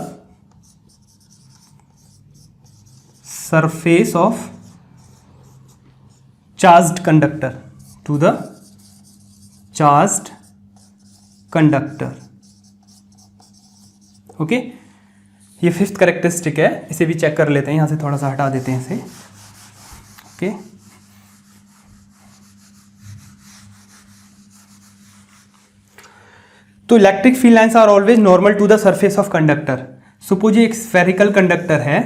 surface of charged conductor, to the charged conductor। Okay, ये फिफ्थ कैरेक्टरिस्टिक है, इसे भी चेक कर लेते हैं। यहां से थोड़ा सा हटा देते हैं इसे। ओके, तो electric field lines are always normal to the surface of conductor. Suppose ये एक स्फेरिकल कंडक्टर है,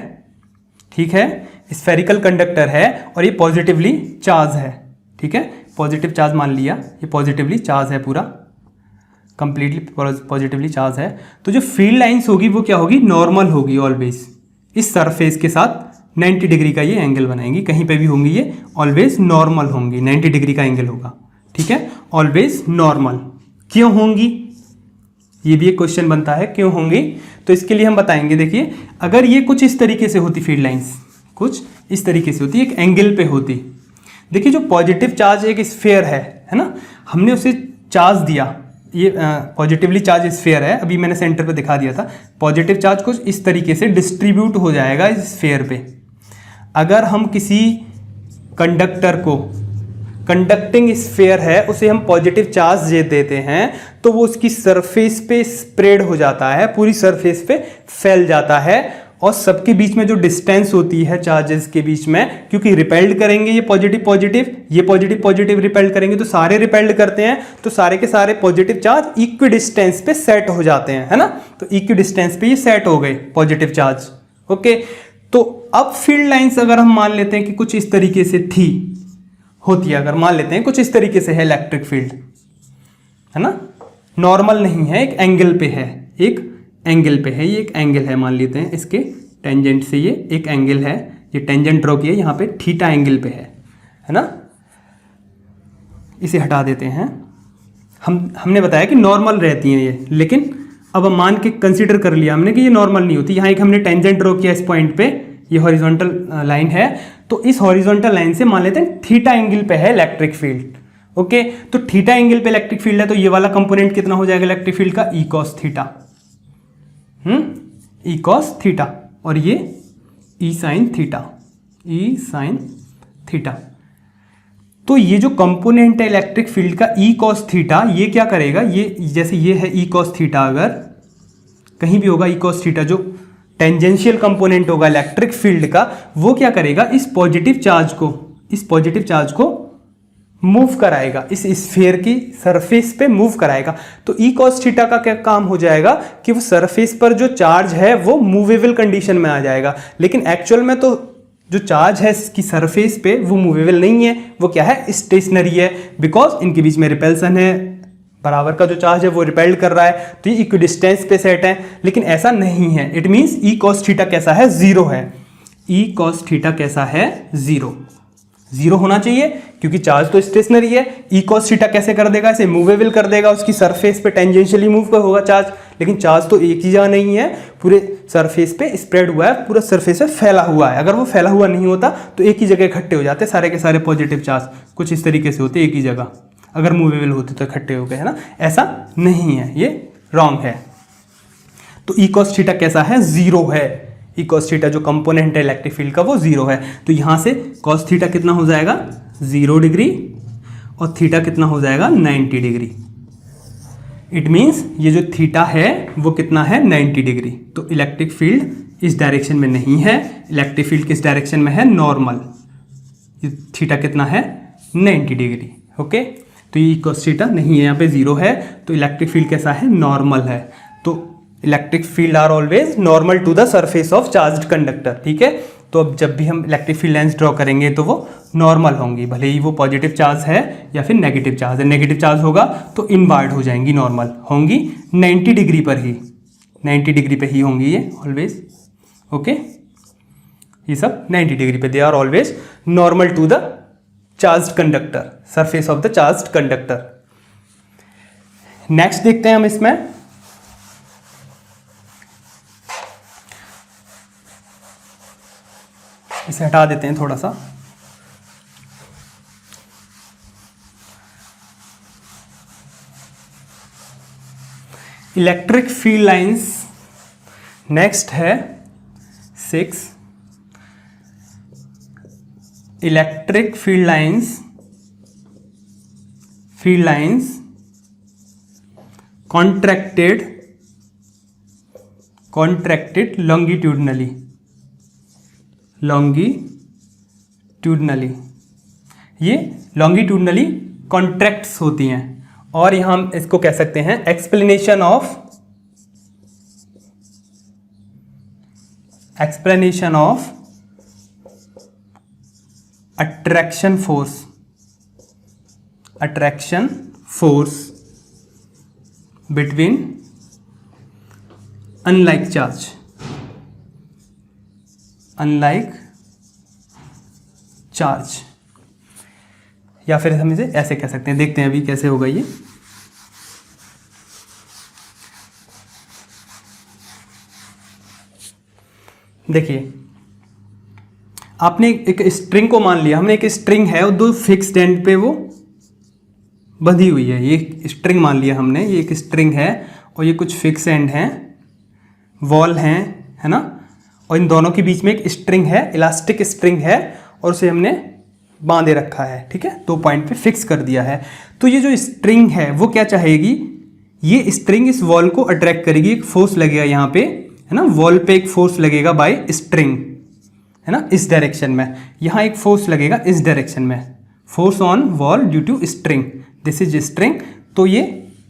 ठीक है, स्फेरिकल कंडक्टर है और ये पॉजिटिवली चार्ज है, ठीक है, पॉजिटिव चार्ज मान लिया, ये पॉजिटिवली चार्ज है, पूरा कंप्लीटली पॉजिटिवली चार्ज है। तो जो फील्ड लाइंस होगी वो क्या होगी? नॉर्मल होगी ऑलवेज। इस सरफेस के साथ 90 डिग्री का ये एंगल बनाएंगी, कहीं पे भी होंगी ये ऑलवेज नॉर्मल होंगी, 90 डिग्री का एंगल होगा, ठीक है, ऑलवेज नॉर्मल। क्यों होंगी? ये भी एक क्वेश्चन बनता है क्यों होंगी, तो इसके लिए हम बताएंगे। देखिए अगर ये कुछ इस तरीके से होती फील्ड लाइंस, कुछ इस तरीके से होती, एक एंगल पे होती। देखिए जो पॉजिटिव चार्ज एक स्फीयर है ना, हमने उसे चार्ज दिया, ये पॉजिटिवली चार्ज स्फीयर है, अभी मैंने सेंटर पे दिखा दिया था। पॉजिटिव चार्ज कुछ इस तरीके से डिस्ट्रीब्यूट हो जाएगा इस स्फीयर पे। अगर हम किसी कंडक्टर को, कंडक्टिंग स्फीयर है, उसे हम पॉजिटिव चार्ज दे देते हैं तो वो उसकी सरफेस पे स्प्रेड हो जाता है, पूरी सरफेस पे फैल जाता है, और सबके बीच में जो डिस्टेंस होती है चार्जेस के बीच में, क्योंकि रिपेल्ड करेंगे ये पॉजिटिव पॉजिटिव, ये पॉजिटिव पॉजिटिव रिपेल्ड करेंगे तो सारे रिपेल्ड करते हैं, तो सारे के सारे पॉजिटिव चार्ज इक्वी डिस्टेंस पे सेट हो जाते हैं, है ना। तो इक्वी डिस्टेंस पे ये सेट हो गए पॉजिटिव चार्ज। ओके, तो अब फील्ड लाइंस अगर हम मान लेते हैं कि कुछ इस तरीके से थी, होती है, अगर मान लेते हैं कुछ इस तरीके से है इलेक्ट्रिक फील्ड, है ना, नॉर्मल नहीं है, एक एंगल पे है, एक एंगल पे है, ये एक एंगल है, मान लेते हैं इसके टेंजेंट से ये एक एंगल है, ये टेंजेंट ड्रॉ किया, यहाँ पे थीटा एंगल पे है ना। इसे हटा देते हैं, हमने बताया कि नॉर्मल रहती हैं ये, लेकिन अब हम मान के कंसीडर कर लिया हमने कि ये नॉर्मल नहीं होती। यहाँ एक हमने टेंजेंट ड्रॉ किया इस पॉइंट पे, ये हॉरिजॉन्टल लाइन है, तो इस हॉरिजॉन्टल लाइन से मान लेते हैं थीटा एंगल पे है इलेक्ट्रिक फील्ड। ओके, तो थीटा एंगल पे इलेक्ट्रिक फील्ड है, तो ये वाला कंपोनेंट कितना हो जाएगा इलेक्ट्रिक फील्ड का, E cos theta, E cos theta, और ये ई साइन थीटा, ई साइन थीटा। तो ये जो कंपोनेंट है इलेक्ट्रिक फील्ड का ई कॉस थीटा, ये क्या करेगा, ये जैसे ये है ई कॉस थीटा, अगर कहीं भी होगा ई कॉस थीटा, जो टेंजेंशियल कंपोनेंट होगा इलेक्ट्रिक फील्ड का, वो क्या करेगा, इस पॉजिटिव चार्ज को मूव कराएगा, इस स्फीयर की सरफेस पे मूव कराएगा। तो ई कॉस थीटा का क्या काम हो जाएगा कि वो सरफेस पर जो चार्ज है वो मूवेबल कंडीशन में आ जाएगा, लेकिन एक्चुअल में तो जो चार्ज है इसकी सरफेस पे वो मूवेबल नहीं है, वो क्या है, स्टेशनरी है, बिकॉज इनके बीच में रिपल्सन है, बराबर का जो चार्ज है वो रिपेल्ड कर रहा है, तो ये इक्वी डिस्टेंस पे सेट है। लेकिन ऐसा नहीं है, it means E cos theta कैसा है, जीरो है। ई कॉस थीटा कैसा है, जीरो होना चाहिए, क्योंकि चार्ज तो स्टेशनरी है। ई कॉस थीटा कैसे कर देगा, इसे मूवेबल कर देगा, उसकी सरफेस पे टेंजेंशियली मूव होगा चार्ज, लेकिन चार्ज तो एक ही जगह नहीं है, पूरे सरफेस पे स्प्रेड हुआ है, पूरा सरफेस पे फैला हुआ है। अगर वो फैला हुआ नहीं होता तो एक ही जगह इकट्ठे हो जाते सारे के सारे पॉजिटिव चार्ज, कुछ इस तरीके से होते एक ही जगह, अगर मूवेबल होते तो इकट्ठे हो गए, है ना। ऐसा नहीं है, ये रॉन्ग है। तो ई कॉस थीटा कैसा है, जीरो है। ई कॉस थीटा जो कंपोनेंट है इलेक्ट्रिक फील्ड का वो जीरो है, तो यहां से कॉस थीटा कितना हो जाएगा, 0 डिग्री, और थीटा कितना हो जाएगा, 90 डिग्री। इट मीन्स ये जो थीटा है वो कितना है, 90 डिग्री। तो इलेक्ट्रिक फील्ड इस डायरेक्शन में नहीं है, इलेक्ट्रिक फील्ड किस डायरेक्शन में है, नॉर्मल। ये थीटा कितना है, 90 डिग्री। ओके, तो ये कॉस थीटा नहीं है, यहाँ पे जीरो है, तो इलेक्ट्रिक फील्ड कैसा है, नॉर्मल है। तो electric field are always normal to the surface of charged conductor. ठीक है, तो अब जब भी हम इलेक्ट्रिक फील्ड लाइंस ड्रॉ करेंगे तो वो नॉर्मल होंगी, भले ही वो पॉजिटिव चार्ज है या फिर नेगेटिव चार्ज है। नेगेटिव चार्ज होगा तो इनवर्ड हो जाएंगी, नॉर्मल होंगी 90 डिग्री पर ही, 90 डिग्री पे ही होंगी ये ऑलवेज। ओके, ये सब 90 डिग्री पे, they are always normal to the charged conductor, surface of the charged conductor. Next देखते हैं हम इसमें, इसे हटा देते हैं थोड़ा सा। इलेक्ट्रिक फील्ड लाइंस नेक्स्ट है 6। Electric field lines contracted longitudinally, ये लॉन्गिट्यूडनली कॉन्ट्रैक्ट्स होती हैं, और यहां हम इसको कह सकते हैं explanation of attraction force between unlike charge, या फिर हम इसे ऐसे कह सकते हैं, देखते हैं अभी कैसे होगा ये। देखिए आपने एक स्ट्रिंग को मान लिया, हमने एक स्ट्रिंग है और दो फिक्स्ड एंड पे वो बंधी हुई है, ये स्ट्रिंग मान लिया हमने, ये एक स्ट्रिंग है और ये कुछ फिक्स एंड हैं, वॉल हैं, है ना, और इन दोनों के बीच में एक स्ट्रिंग है, इलास्टिक स्ट्रिंग है और उसे हमने बांधे रखा है, ठीक है, 2 पॉइंट पे फिक्स कर दिया है। तो ये जो स्ट्रिंग है वो क्या चाहेगी, ये स्ट्रिंग इस वॉल को अट्रैक्ट करेगी, एक फोर्स लगेगा यहाँ पे, है ना, वॉल पे एक फोर्स लगेगा बाय स्ट्रिंग, है ना, इस डायरेक्शन में, यहाँ एक फोर्स लगेगा इस डायरेक्शन में, force on wall due to string, this is string. तो ये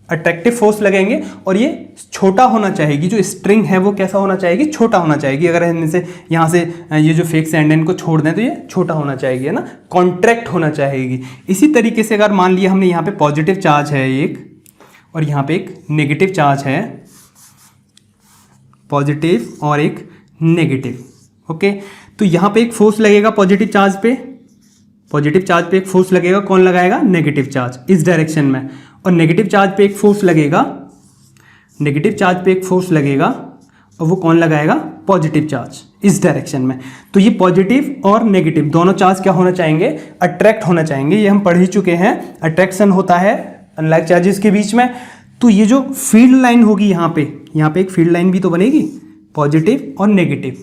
अट्रैक्टिव फोर्स लगेंगे और ये छोटा होना चाहेगी, जो स्ट्रिंग है वो कैसा होना चाहेगी, छोटा होना चाहेगी। अगर इनमें से यहाँ से ये जो फिक्स एंड इनको छोड़ दें तो ये छोटा होना चाहेगी, है ना, कॉन्ट्रैक्ट होना चाहेगी। इसी तरीके से अगर मान लिया हमने यहाँ पे पॉजिटिव चार्ज है एक और यहाँ पे एक नेगेटिव चार्ज है, पॉजिटिव और एक नेगेटिव, ओके, तो यहाँ पे एक फोर्स लगेगा पॉजिटिव चार्ज पे, पॉजिटिव चार्ज पे एक फोर्स लगेगा, कौन लगाएगा, नेगेटिव चार्ज इस डायरेक्शन में, और नेगेटिव चार्ज पे एक फोर्स लगेगा, नेगेटिव चार्ज पे एक फोर्स लगेगा और वो कौन लगाएगा, पॉजिटिव चार्ज इस डायरेक्शन में। तो ये पॉजिटिव और नेगेटिव दोनों चार्ज क्या होना चाहेंगे, अट्रैक्ट होना चाहेंगे, ये हम पढ़ ही चुके हैं, अट्रैक्शन होता है अनलाइक चार्जेस के बीच में। तो ये जो फील्ड लाइन होगी यहाँ पे एक फील्ड लाइन भी तो बनेगी, पॉजिटिव और नेगेटिव,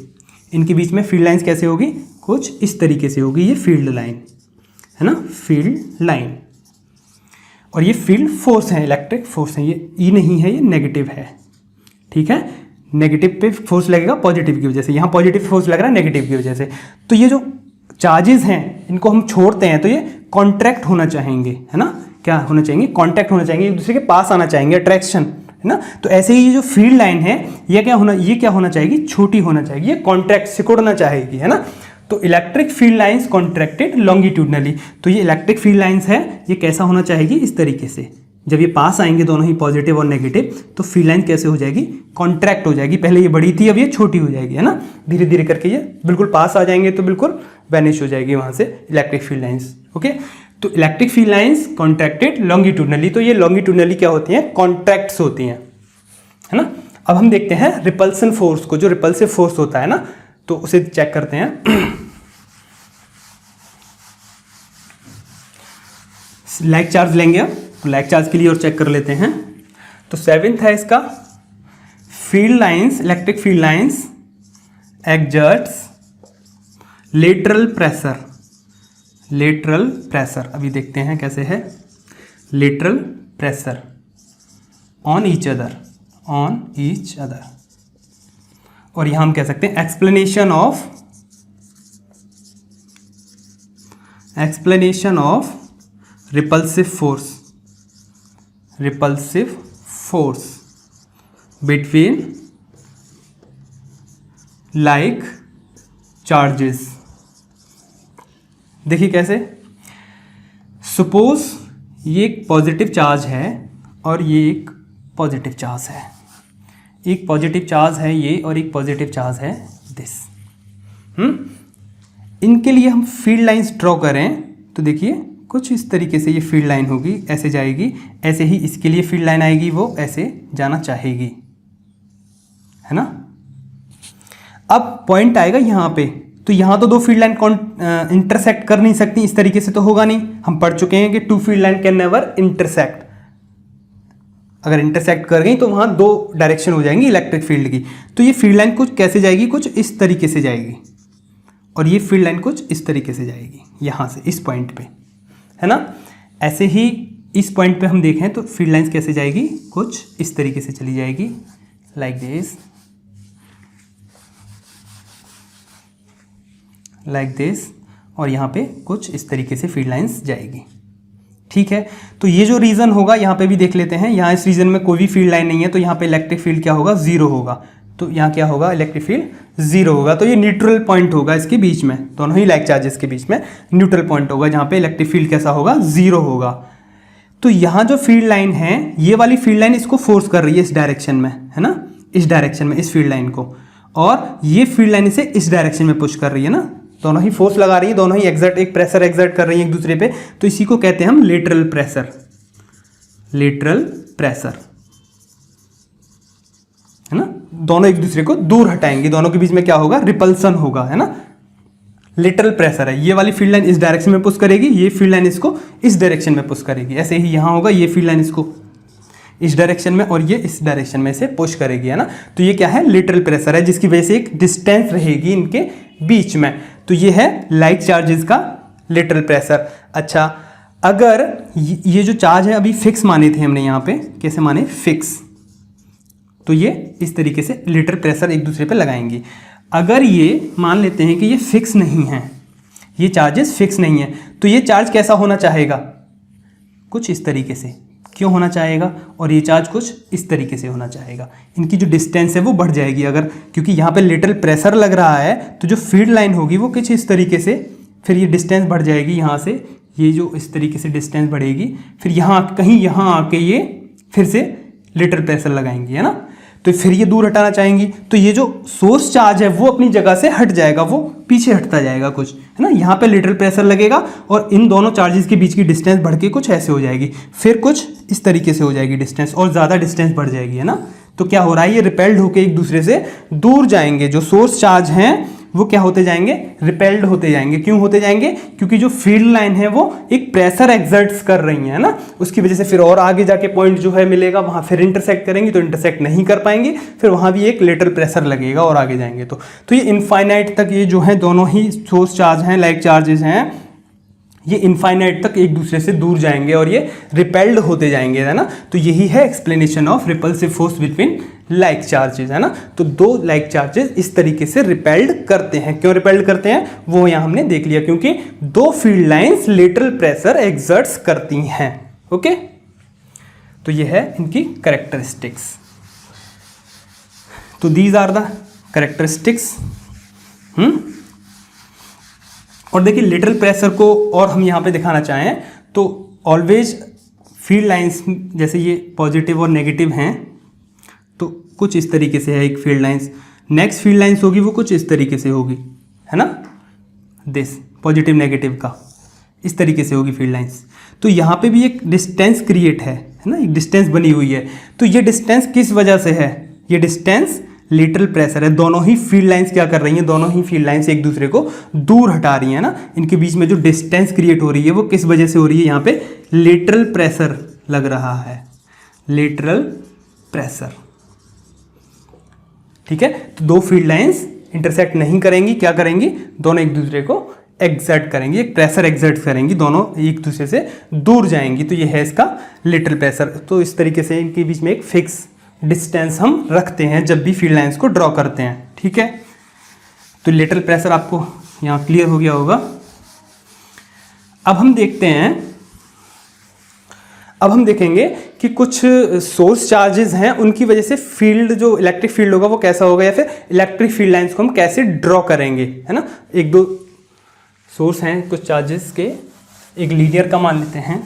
इनके बीच में फील्ड लाइंस कैसे होगी, कुछ इस तरीके से होगी, ये फील्ड लाइन है ना, फील्ड लाइन, और ये फील्ड फोर्स है, इलेक्ट्रिक फोर्स है, ये ई नहीं है, ये नेगेटिव है, ठीक है, नेगेटिव पे फोर्स लगेगा पॉजिटिव की वजह से, यहाँ पॉजिटिव फोर्स लग रहा है नेगेटिव की वजह से। तो ये जो चार्जेस हैं इनको हम छोड़ते हैं तो ये कॉन्ट्रैक्ट होना चाहेंगे, है ना, क्या होना चाहेंगे, कॉन्टैक्ट होना चाहेंगे, एक दूसरे के पास आना चाहेंगे, अट्रैक्शन, है ना। तो ऐसे ही ये जो फील्ड लाइन है ये क्या होना चाहेगी, छोटी होना चाहेगी, ये कॉन्ट्रैक्ट सिकुड़ना चाहेगी, है ना। तो electric field lines contracted longitudinally, तो ये इलेक्ट्रिक फील्ड लाइंस है, ये कैसा होना चाहेगी, इस तरीके से, जब ये पास आएंगे दोनों ही पॉजिटिव और नेगेटिव तो फील्ड लाइन कैसे हो जाएगी, कॉन्ट्रैक्ट हो जाएगी, पहले ये बड़ी थी अब ये छोटी हो जाएगी, है ना, धीरे धीरे करके ये बिल्कुल पास आ जाएंगे तो बिल्कुल वैनिश हो जाएगी वहाँ से इलेक्ट्रिक फील्ड लाइंस, ओके। तो electric field lines contracted longitudinally, तो ये लॉन्गिट्यूडनली क्या होती हैं, कॉन्ट्रैक्ट्स होती हैं, है ना। अब हम देखते हैं रिपल्सन फोर्स को, जो रिपल्सिव फोर्स होता है ना, तो उसे चेक करते हैं। लाइक चार्ज लेंगे, अब लाइक चार्ज के लिए और चेक कर लेते हैं। तो 7th है इसका, field lines, electric field lines exerts lateral pressure, lateral pressure, अभी देखते हैं कैसे है, lateral pressure on each other, on each other, और यहां हम कह सकते हैं explanation of repulsive force between like charges। देखिए कैसे, सपोज ये एक पॉजिटिव चार्ज है और ये एक पॉजिटिव चार्ज है, एक पॉजिटिव चार्ज है ये और एक पॉजिटिव चार्ज है दिस, इनके लिए हम फील्ड लाइंस ड्रॉ करें तो देखिए कुछ इस तरीके से ये फील्ड लाइन होगी, ऐसे जाएगी, ऐसे ही इसके लिए फील्ड लाइन आएगी, वो ऐसे जाना चाहेगी, है ना। अब पॉइंट आएगा यहाँ पे, तो यहाँ तो दो फील्ड लाइन इंटरसेक्ट कर नहीं सकती, इस तरीके से तो होगा नहीं, हम पढ़ चुके हैं कि 2 field line can never intersect, अगर इंटरसेक्ट कर गई तो वहाँ 2 डायरेक्शन हो जाएंगी इलेक्ट्रिक फील्ड की। तो ये फील्ड लाइन कुछ कैसे जाएगी, कुछ इस तरीके से जाएगी, और ये फील्ड लाइन कुछ इस तरीके से जाएगी, यहाँ से इस पॉइंट पे, है ना। ऐसे ही इस पॉइंट पे हम देखें तो फील्ड लाइंस कैसे जाएगी, कुछ इस तरीके से चली जाएगी, लाइक दिस, और यहाँ पे कुछ इस तरीके से फील्ड लाइंस जाएगी, ठीक है। तो ये जो रीजन होगा यहाँ पे भी देख लेते हैं, यहाँ इस रीजन में कोई भी फील्ड लाइन नहीं है तो यहाँ पे इलेक्ट्रिक फील्ड क्या होगा, 0 होगा, तो यहाँ क्या होगा, इलेक्ट्रिक फील्ड 0 होगा। तो ये न्यूट्रल पॉइंट होगा इसके बीच में, दोनों ही लाइक चार्जेस के बीच में न्यूट्रल पॉइंट होगा जहाँ पे इलेक्ट्रिक फील्ड कैसा होगा, 0 होगा। तो यहाँ जो फील्ड लाइन है, ये वाली फील्ड लाइन इसको फोर्स कर रही है इस डायरेक्शन में, है ना, इस डायरेक्शन में, इस फील्ड लाइन को, और ये फील्ड लाइन इसे इस डायरेक्शन में पुश कर रही है ना, दोनों ही फोर्स लगा रही है, दोनों ही एक्सर्ट, एक प्रेशर एक्सर्ट कर रही है एक दूसरे पे, तो इसी को कहते हैं हम लेटरल प्रेशर, लेटरल प्रेशर। है ना, दोनों एक दूसरे को दूर हटाएंगे, दोनों के बीच में क्या होगा, रिपल्सन होगा, है ना। लेटरल प्रेशर है, ये वाली फील्ड लाइन इस डायरेक्शन में पुश करेगी, ये फील्ड लाइन इसको इस डायरेक्शन में पुश करेगी। ऐसे ही यहाँ होगा, ये फील्ड लाइन इसको इस डायरेक्शन में और ये इस डायरेक्शन में से पुश करेगी, है ना। तो ये क्या है, लेटरल प्रेशर है, जिसकी वजह से एक डिस्टेंस रहेगी इनके बीच में। तो ये है लाइक चार्जेस का लेटरल प्रेशर। अच्छा, अगर ये जो चार्ज है अभी फिक्स माने थे हमने, यहाँ पे कैसे माने, फिक्स, तो ये इस तरीके से लेटरल प्रेशर एक दूसरे पे लगाएंगी। अगर ये मान लेते हैं कि ये फिक्स नहीं है, ये चार्जेस फिक्स नहीं है, तो ये चार्ज कैसा होना चाहेगा, कुछ इस तरीके से, क्यों होना चाहेगा, और ये चार्ज कुछ इस तरीके से होना चाहेगा। इनकी जो डिस्टेंस है वो बढ़ जाएगी अगर, क्योंकि यहाँ पे लेटरल प्रेशर लग रहा है, तो जो फील्ड लाइन होगी वो कुछ इस तरीके से, फिर ये डिस्टेंस बढ़ जाएगी यहाँ से, ये जो इस तरीके से डिस्टेंस बढ़ेगी, फिर यहाँ कहीं यहाँ आके ये फिर से लेटरल प्रेशर लगाएंगी, है ना। तो फिर ये दूर हटाना चाहेंगी, तो ये जो सोर्स चार्ज है वो अपनी जगह से हट जाएगा, वो पीछे हटता जाएगा कुछ, है ना। यहाँ पे लेटरल प्रेशर लगेगा और इन दोनों चार्जेस के बीच की डिस्टेंस बढ़ के कुछ ऐसे हो जाएगी, फिर कुछ इस तरीके से हो जाएगी डिस्टेंस, और ज़्यादा डिस्टेंस बढ़ जाएगी, है ना। तो क्या हो रहा है, ये रिपेल्ड होकर एक दूसरे से दूर जाएंगे। जो सोर्स चार्ज हैं वो क्या होते जाएंगे, रिपेल्ड होते जाएंगे। क्यों होते जाएंगे, क्योंकि जो फील्ड लाइन है वो एक प्रेशर एक्सर्ट्स कर रही है ना, उसकी वजह से फिर और आगे जाके पॉइंट जो है मिलेगा, वहां फिर इंटरसेक्ट करेंगे, तो इंटरसेक्ट नहीं कर पाएंगे, फिर वहां भी एक लेटरल प्रेशर लगेगा और आगे जाएंगे। तो ये इनफाइनाइट तक ये जो है दोनों ही सोर्स चार्ज हैं, लाइक चार्जेस हैं, ये इनफाइनाइट तक एक दूसरे से दूर जाएंगे और ये रिपेल्ड होते जाएंगे, है ना। तो यही है explanation of repulsive force between like charges, है ना। तो दो लाइक चार्जेस इस तरीके से रिपेल्ड करते हैं। क्यों रिपेल्ड करते हैं वो यहाँ हमने देख लिया, क्योंकि दो field lines lateral pressure exerts करती हैं। ओके, तो ये है इनकी कैरेक्टरिस्टिक्स। तो दीज आर द कैरेक्टरिस्टिक्स। और देखिए लेटरल प्रेशर को और हम यहाँ पे दिखाना चाहें तो ऑलवेज फील्ड लाइंस जैसे ये पॉजिटिव और नेगेटिव हैं, तो कुछ इस तरीके से है एक field lines, next field lines होगी वो कुछ इस तरीके से होगी, है ना, दिस पॉजिटिव नेगेटिव का इस तरीके से होगी फील्ड लाइंस। तो यहाँ पे भी एक डिस्टेंस क्रिएट है ना, एक डिस्टेंस बनी हुई है। तो ये डिस्टेंस किस वजह से है, ये डिस्टेंस लेटरल प्रेशर है। दोनों ही फील्ड लाइंस क्या कर रही हैं, दोनों ही फील्ड लाइंस एक दूसरे को दूर हटा रही हैं ना। इनके बीच में जो डिस्टेंस क्रिएट हो रही है वो किस वजह से हो रही है, यहाँ पे लेटरल प्रेशर लग रहा है, लेटरल प्रेशर। ठीक है, तो दो फील्ड लाइंस इंटरसेक्ट नहीं करेंगी, क्या करेंगी, दोनों एक दूसरे को एक्सर्ट करेंगी, एक प्रेशर एक्सर्ट करेंगी, दोनों एक दूसरे से दूर जाएंगी। तो ये है इसका लेटरल प्रेशर। तो इस तरीके से इनके बीच में एक फिक्स डिस्टेंस हम रखते हैं जब भी फील्ड लाइंस को ड्रॉ करते हैं। ठीक है, तो लेटरल प्रेशर आपको यहाँ क्लियर हो गया होगा। अब हम देखते हैं, अब हम देखेंगे कि कुछ सोर्स चार्जेस हैं, उनकी वजह से फील्ड जो इलेक्ट्रिक फील्ड होगा वो कैसा होगा, या फिर इलेक्ट्रिक फील्ड लाइंस को हम कैसे ड्रॉ करेंगे, है ना। एक दो सोर्स हैं कुछ चार्जेस के, एक लीनियर का मान लेते हैं।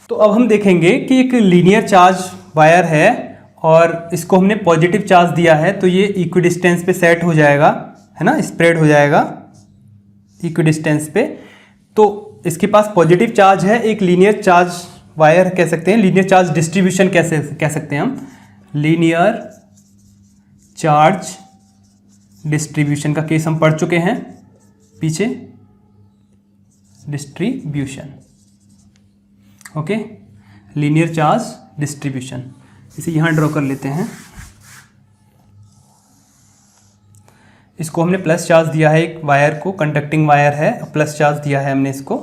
तो अब हम देखेंगे कि एक लीनियर चार्ज वायर है और इसको हमने पॉजिटिव चार्ज दिया है, तो ये इक्विडिस्टेंस पे सेट हो जाएगा, है ना, स्प्रेड हो जाएगा इक्विडिस्टेंस पे। तो इसके पास पॉजिटिव चार्ज है, एक लीनियर चार्ज वायर कह सकते हैं, लीनियर चार्ज डिस्ट्रीब्यूशन कैसे कह सकते हैं हम, लीनियर चार्ज डिस्ट्रीब्यूशन का केस हम पढ़ चुके हैं पीछे, distribution. Okay, linear charge distribution, इसे यहां ड्रॉ कर लेते हैं। इसको हमने प्लस चार्ज दिया है, एक वायर को, कंडक्टिंग वायर है, प्लस चार्ज दिया है हमने इसको।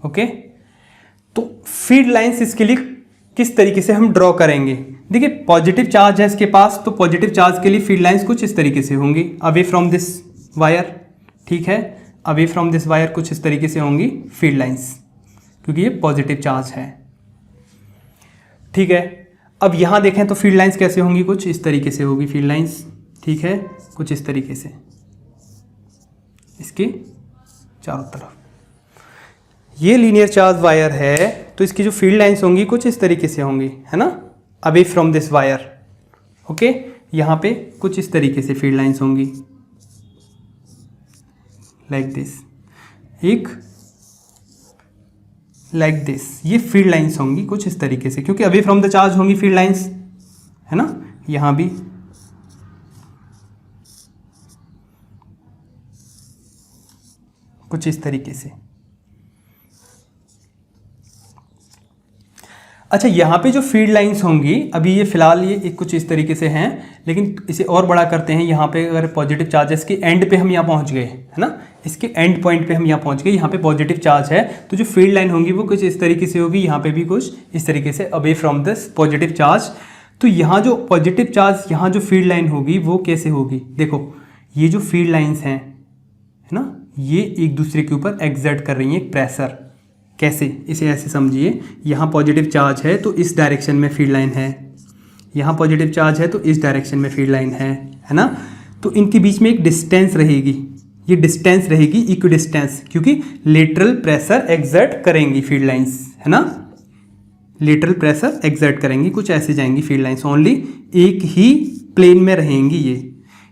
ओके, तो फील्ड लाइंस इसके लिए किस तरीके से हम ड्रॉ करेंगे, देखिए पॉजिटिव चार्ज है इसके पास, तो पॉजिटिव चार्ज के लिए फील्ड लाइंस कुछ इस तरीके से होंगी, अवे फ्रॉम दिस वायर। ठीक है, अवे फ्रॉम दिस वायर कुछ इस तरीके से होंगी फील्ड लाइंस, क्योंकि ये पॉजिटिव चार्ज है। ठीक है, अब यहां देखें तो फील्ड लाइंस कैसे होंगी, कुछ इस तरीके से होगी फील्ड लाइंस। ठीक है, कुछ इस तरीके से इसके चारों तरफ। ये लीनियर चार्ज वायर है, तो इसकी जो फील्ड लाइंस होंगी कुछ इस तरीके से होंगी, है ना, away from this wire. Okay, यहां पे कुछ इस तरीके से फील्ड लाइंस होंगी, लाइक दिस, एक लाइक दिस, ये फील्ड लाइंस होंगी कुछ इस तरीके से, क्योंकि अवे फ्रॉम द चार्ज होंगी फील्ड लाइंस, है ना, यहाँ भी कुछ इस तरीके से। अच्छा, यहाँ पे जो फील्ड लाइंस होंगी, अभी ये फिलहाल ये कुछ इस तरीके से हैं, लेकिन इसे और बड़ा करते हैं। यहाँ पे अगर पॉजिटिव चार्जेस के एंड पे हम यहाँ पहुँच गए, है ना, इसके एंड पॉइंट पे हम यहाँ पहुँच गए, यहाँ पे पॉजिटिव चार्ज है, तो जो फील्ड लाइन होंगी वो कुछ इस तरीके से होगी, यहाँ पे भी कुछ इस तरीके से away from this positive charge. तो यहाँ जो पॉजिटिव चार्ज, यहाँ जो फील्ड लाइन होगी वो कैसे होगी, देखो ये जो फील्ड लाइन्स हैं, है ना, ये एक दूसरे के ऊपर एग्जर्ट कर रही हैं प्रेशर। कैसे, इसे ऐसे समझिए, यहाँ पॉजिटिव चार्ज है तो इस डायरेक्शन में फील्ड लाइन है, यहाँ पॉजिटिव चार्ज है तो इस डायरेक्शन में फील्ड लाइन है ना। तो इनके बीच में एक डिस्टेंस रहेगी, ये डिस्टेंस रहेगी इक्वी डिस्टेंस, क्योंकि लेटरल प्रेशर एग्जर्ट करेंगी फील्ड लाइंस, है ना, लेटरल प्रेशर एग्जर्ट करेंगी, कुछ ऐसे जाएंगी फील्ड लाइंस, ओनली एक ही प्लेन में रहेंगी,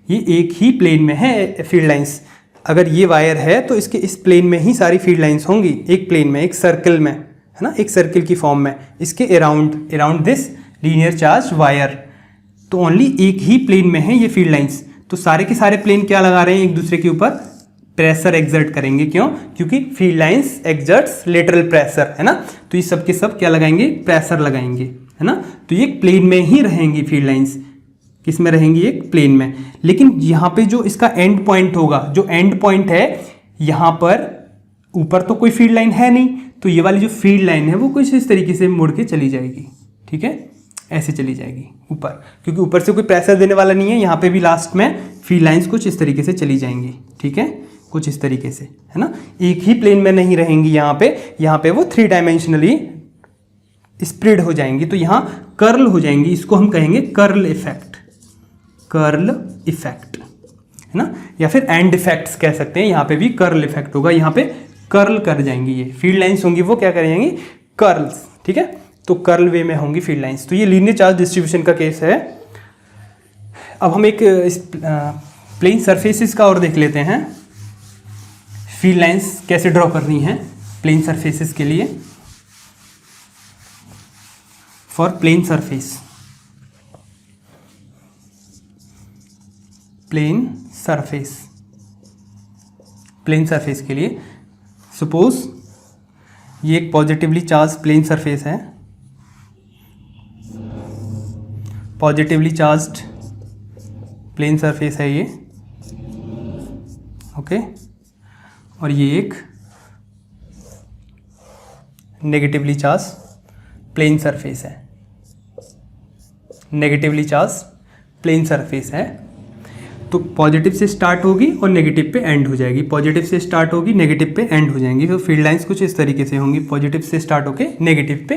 ये एक ही प्लेन में है फील्ड लाइंस। अगर ये वायर है तो इसके इस प्लेन में ही सारी फील्ड लाइंस होंगी, एक प्लेन में, एक सर्कल में, है ना, एक सर्कल की फॉर्म में, इसके around this linear charge wire. तो ओनली एक ही प्लेन में है ये फील्ड लाइंस, तो सारे के सारे प्लेन क्या लगा रहे हैं, एक दूसरे के ऊपर प्रेशर एग्जर्ट करेंगे। क्यों, क्योंकि field lines exerts lateral pressure, है ना, तो ये सब के सब क्या लगाएंगे, प्रेशर लगाएंगे, है ना। तो ये प्लेन में ही रहेंगी फील्ड लाइंस, किस में रहेंगी, एक प्लेन में। लेकिन यहाँ पे जो इसका एंड पॉइंट होगा, जो एंड पॉइंट है, यहाँ पर ऊपर तो कोई फील्ड लाइन है नहीं, तो ये वाली जो फील्ड लाइन है वो कुछ इस तरीके से मुड़ के चली जाएगी, ठीक है, ऐसे चली जाएगी ऊपर, क्योंकि ऊपर से कोई प्रेशर देने वाला नहीं है। यहाँ पे भी लास्ट में फील्ड लाइंस कुछ इस तरीके से चली जाएंगी, ठीक है, कुछ इस तरीके से, है ना, एक ही प्लेन में नहीं रहेंगी। यहाँ पे वो 3 डायमेंशनली स्प्रेड हो जाएंगी, तो यहाँ कर्ल हो जाएंगी, इसको हम कहेंगे कर्ल इफेक्ट, कर्ल इफेक्ट, है ना, या फिर एंड इफेक्ट्स कह सकते हैं। यहाँ पे भी कर्ल इफेक्ट होगा, यहाँ पे कर्ल कर जाएंगी, ये फील्ड लाइंस होंगी वो क्या कर जाएंगी, कर्ल्स, ठीक है, तो कर्ल वे में होंगी फील्ड लाइंस। तो ये लीनियर चार्ज डिस्ट्रीब्यूशन का केस है। अब हम एक प्लेन सरफेसेस का और देख लेते हैं, फील्ड लाइंस कैसे ड्रॉ करनी है प्लेन सरफेसेस के लिए। For plane surface, plane surface के लिए सपोज ये एक पॉजिटिवली चार्ज प्लेन सरफेस है, पॉजिटिवली चार्ज्ड प्लेन सरफेस है ये, ओके, और ये एक नेगेटिवली चार्ज प्लेन सरफेस है, नेगेटिवली चार्ज प्लेन सरफेस है। तो पॉजिटिव से स्टार्ट होगी और नेगेटिव पे एंड हो जाएगी, पॉजिटिव से स्टार्ट होगी, नेगेटिव पे एंड हो जाएंगी। तो फील्ड लाइंस कुछ इस तरीके से होंगी, पॉजिटिव से स्टार्ट होके नेगेटिव पे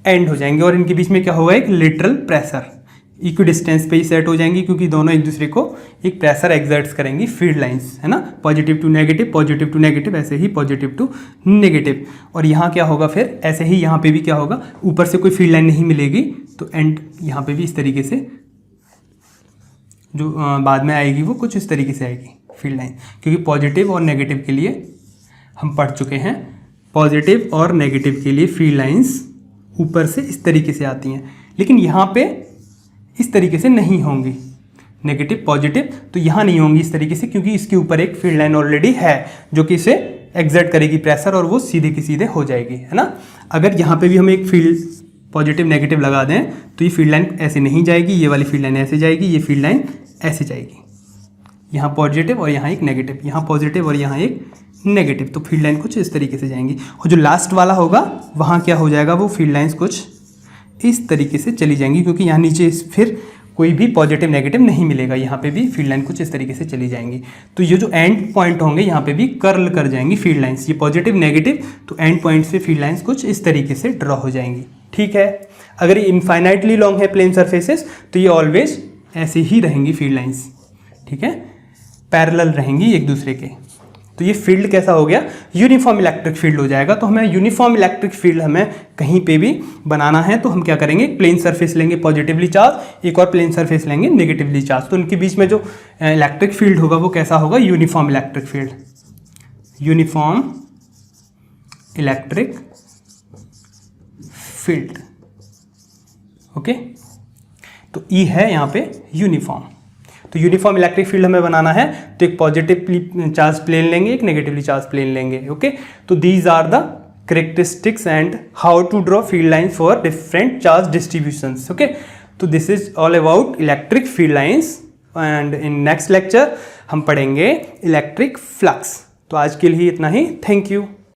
एंड हो जाएंगे, और इनके बीच में क्या होगा, एक लिटरल प्रेशर इक्वी डिस्टेंस पे ही सेट हो जाएंगी, क्योंकि दोनों एक दूसरे को एक प्रेशर एक्सर्ट्स करेंगी फील्ड लाइंस, है ना, पॉजिटिव टू नेगेटिव, ऐसे ही पॉजिटिव टू नेगेटिव। और यहाँ क्या होगा फिर, ऐसे ही यहाँ पे भी क्या होगा, ऊपर से कोई फील्ड लाइन नहीं मिलेगी, तो एंड यहाँ पे भी इस तरीके से जो बाद में आएगी वो कुछ इस तरीके से आएगी फील्ड लाइन, क्योंकि पॉजिटिव और नेगेटिव के लिए हम पढ़ चुके हैं, पॉजिटिव और नेगेटिव के लिए फील्ड लाइंस ऊपर से इस तरीके से आती हैं, लेकिन यहाँ पे इस तरीके से नहीं होंगी, नेगेटिव पॉजिटिव तो यहाँ नहीं होंगी इस तरीके से, क्योंकि इसके ऊपर एक फील्ड लाइन ऑलरेडी है जो कि इसे एग्जर्ट करेगी प्रेशर, और वो सीधे की सीधे हो जाएगी, है ना। अगर यहाँ पे भी हम एक फील्ड पॉजिटिव नेगेटिव लगा दें तो ये फील्ड लाइन ऐसे नहीं जाएगी, ये वाली फील्ड लाइन ऐसे जाएगी, ये फील्ड लाइन ऐसे जाएगी, यहाँ पॉजिटिव और यहाँ एक नेगेटिव, यहाँ पॉजिटिव और यहाँ एक नेगेटिव, तो फील्ड लाइन कुछ इस तरीके से जाएंगी। और जो लास्ट वाला होगा वहाँ क्या हो जाएगा, वो फील्ड लाइन्स कुछ इस तरीके से चली जाएंगी, क्योंकि यहाँ नीचे फिर कोई भी पॉजिटिव नेगेटिव नहीं मिलेगा, यहाँ पे भी फील्ड लाइन कुछ इस तरीके से चली जाएंगी। तो ये जो एंड पॉइंट होंगे यहाँ पे भी कर्ल कर जाएंगी फील्ड लाइंस, ये पॉजिटिव नेगेटिव, तो एंड पॉइंट से फील्ड लाइंस कुछ इस तरीके से ड्रॉ हो जाएंगी, ठीक है। अगर ये इनफाइनाइटली लॉन्ग है प्लेन सरफेसेस तो ये ऑलवेज ऐसे ही रहेंगी फील्ड लाइंस, ठीक है, पैरेलल रहेंगी एक दूसरे के। तो ये फील्ड कैसा हो गया, यूनिफॉर्म इलेक्ट्रिक फील्ड हो जाएगा। तो हमें यूनिफॉर्म इलेक्ट्रिक फील्ड हमें कहीं पे भी बनाना है तो हम क्या करेंगे, प्लेन सरफेस लेंगे पॉजिटिवली चार्ज, एक और प्लेन सरफेस लेंगे नेगेटिवली चार्ज, तो उनके बीच में जो इलेक्ट्रिक फील्ड होगा वो कैसा होगा, uniform electric field, uniform electric field, okay. तो तो ई है यहाँ पे यूनिफॉर्म। तो यूनिफॉर्म इलेक्ट्रिक फील्ड हमें बनाना है तो एक पॉजिटिवली चार्ज प्लेन लेंगे, एक नेगेटिवली चार्ज प्लेन लेंगे। ओके, तो these are the characteristics and how to draw field lines for different charge distributions. Okay, तो this is all about electric field lines and in next lecture हम पढ़ेंगे electric flux। तो आज के लिए इतना ही, थैंक यू।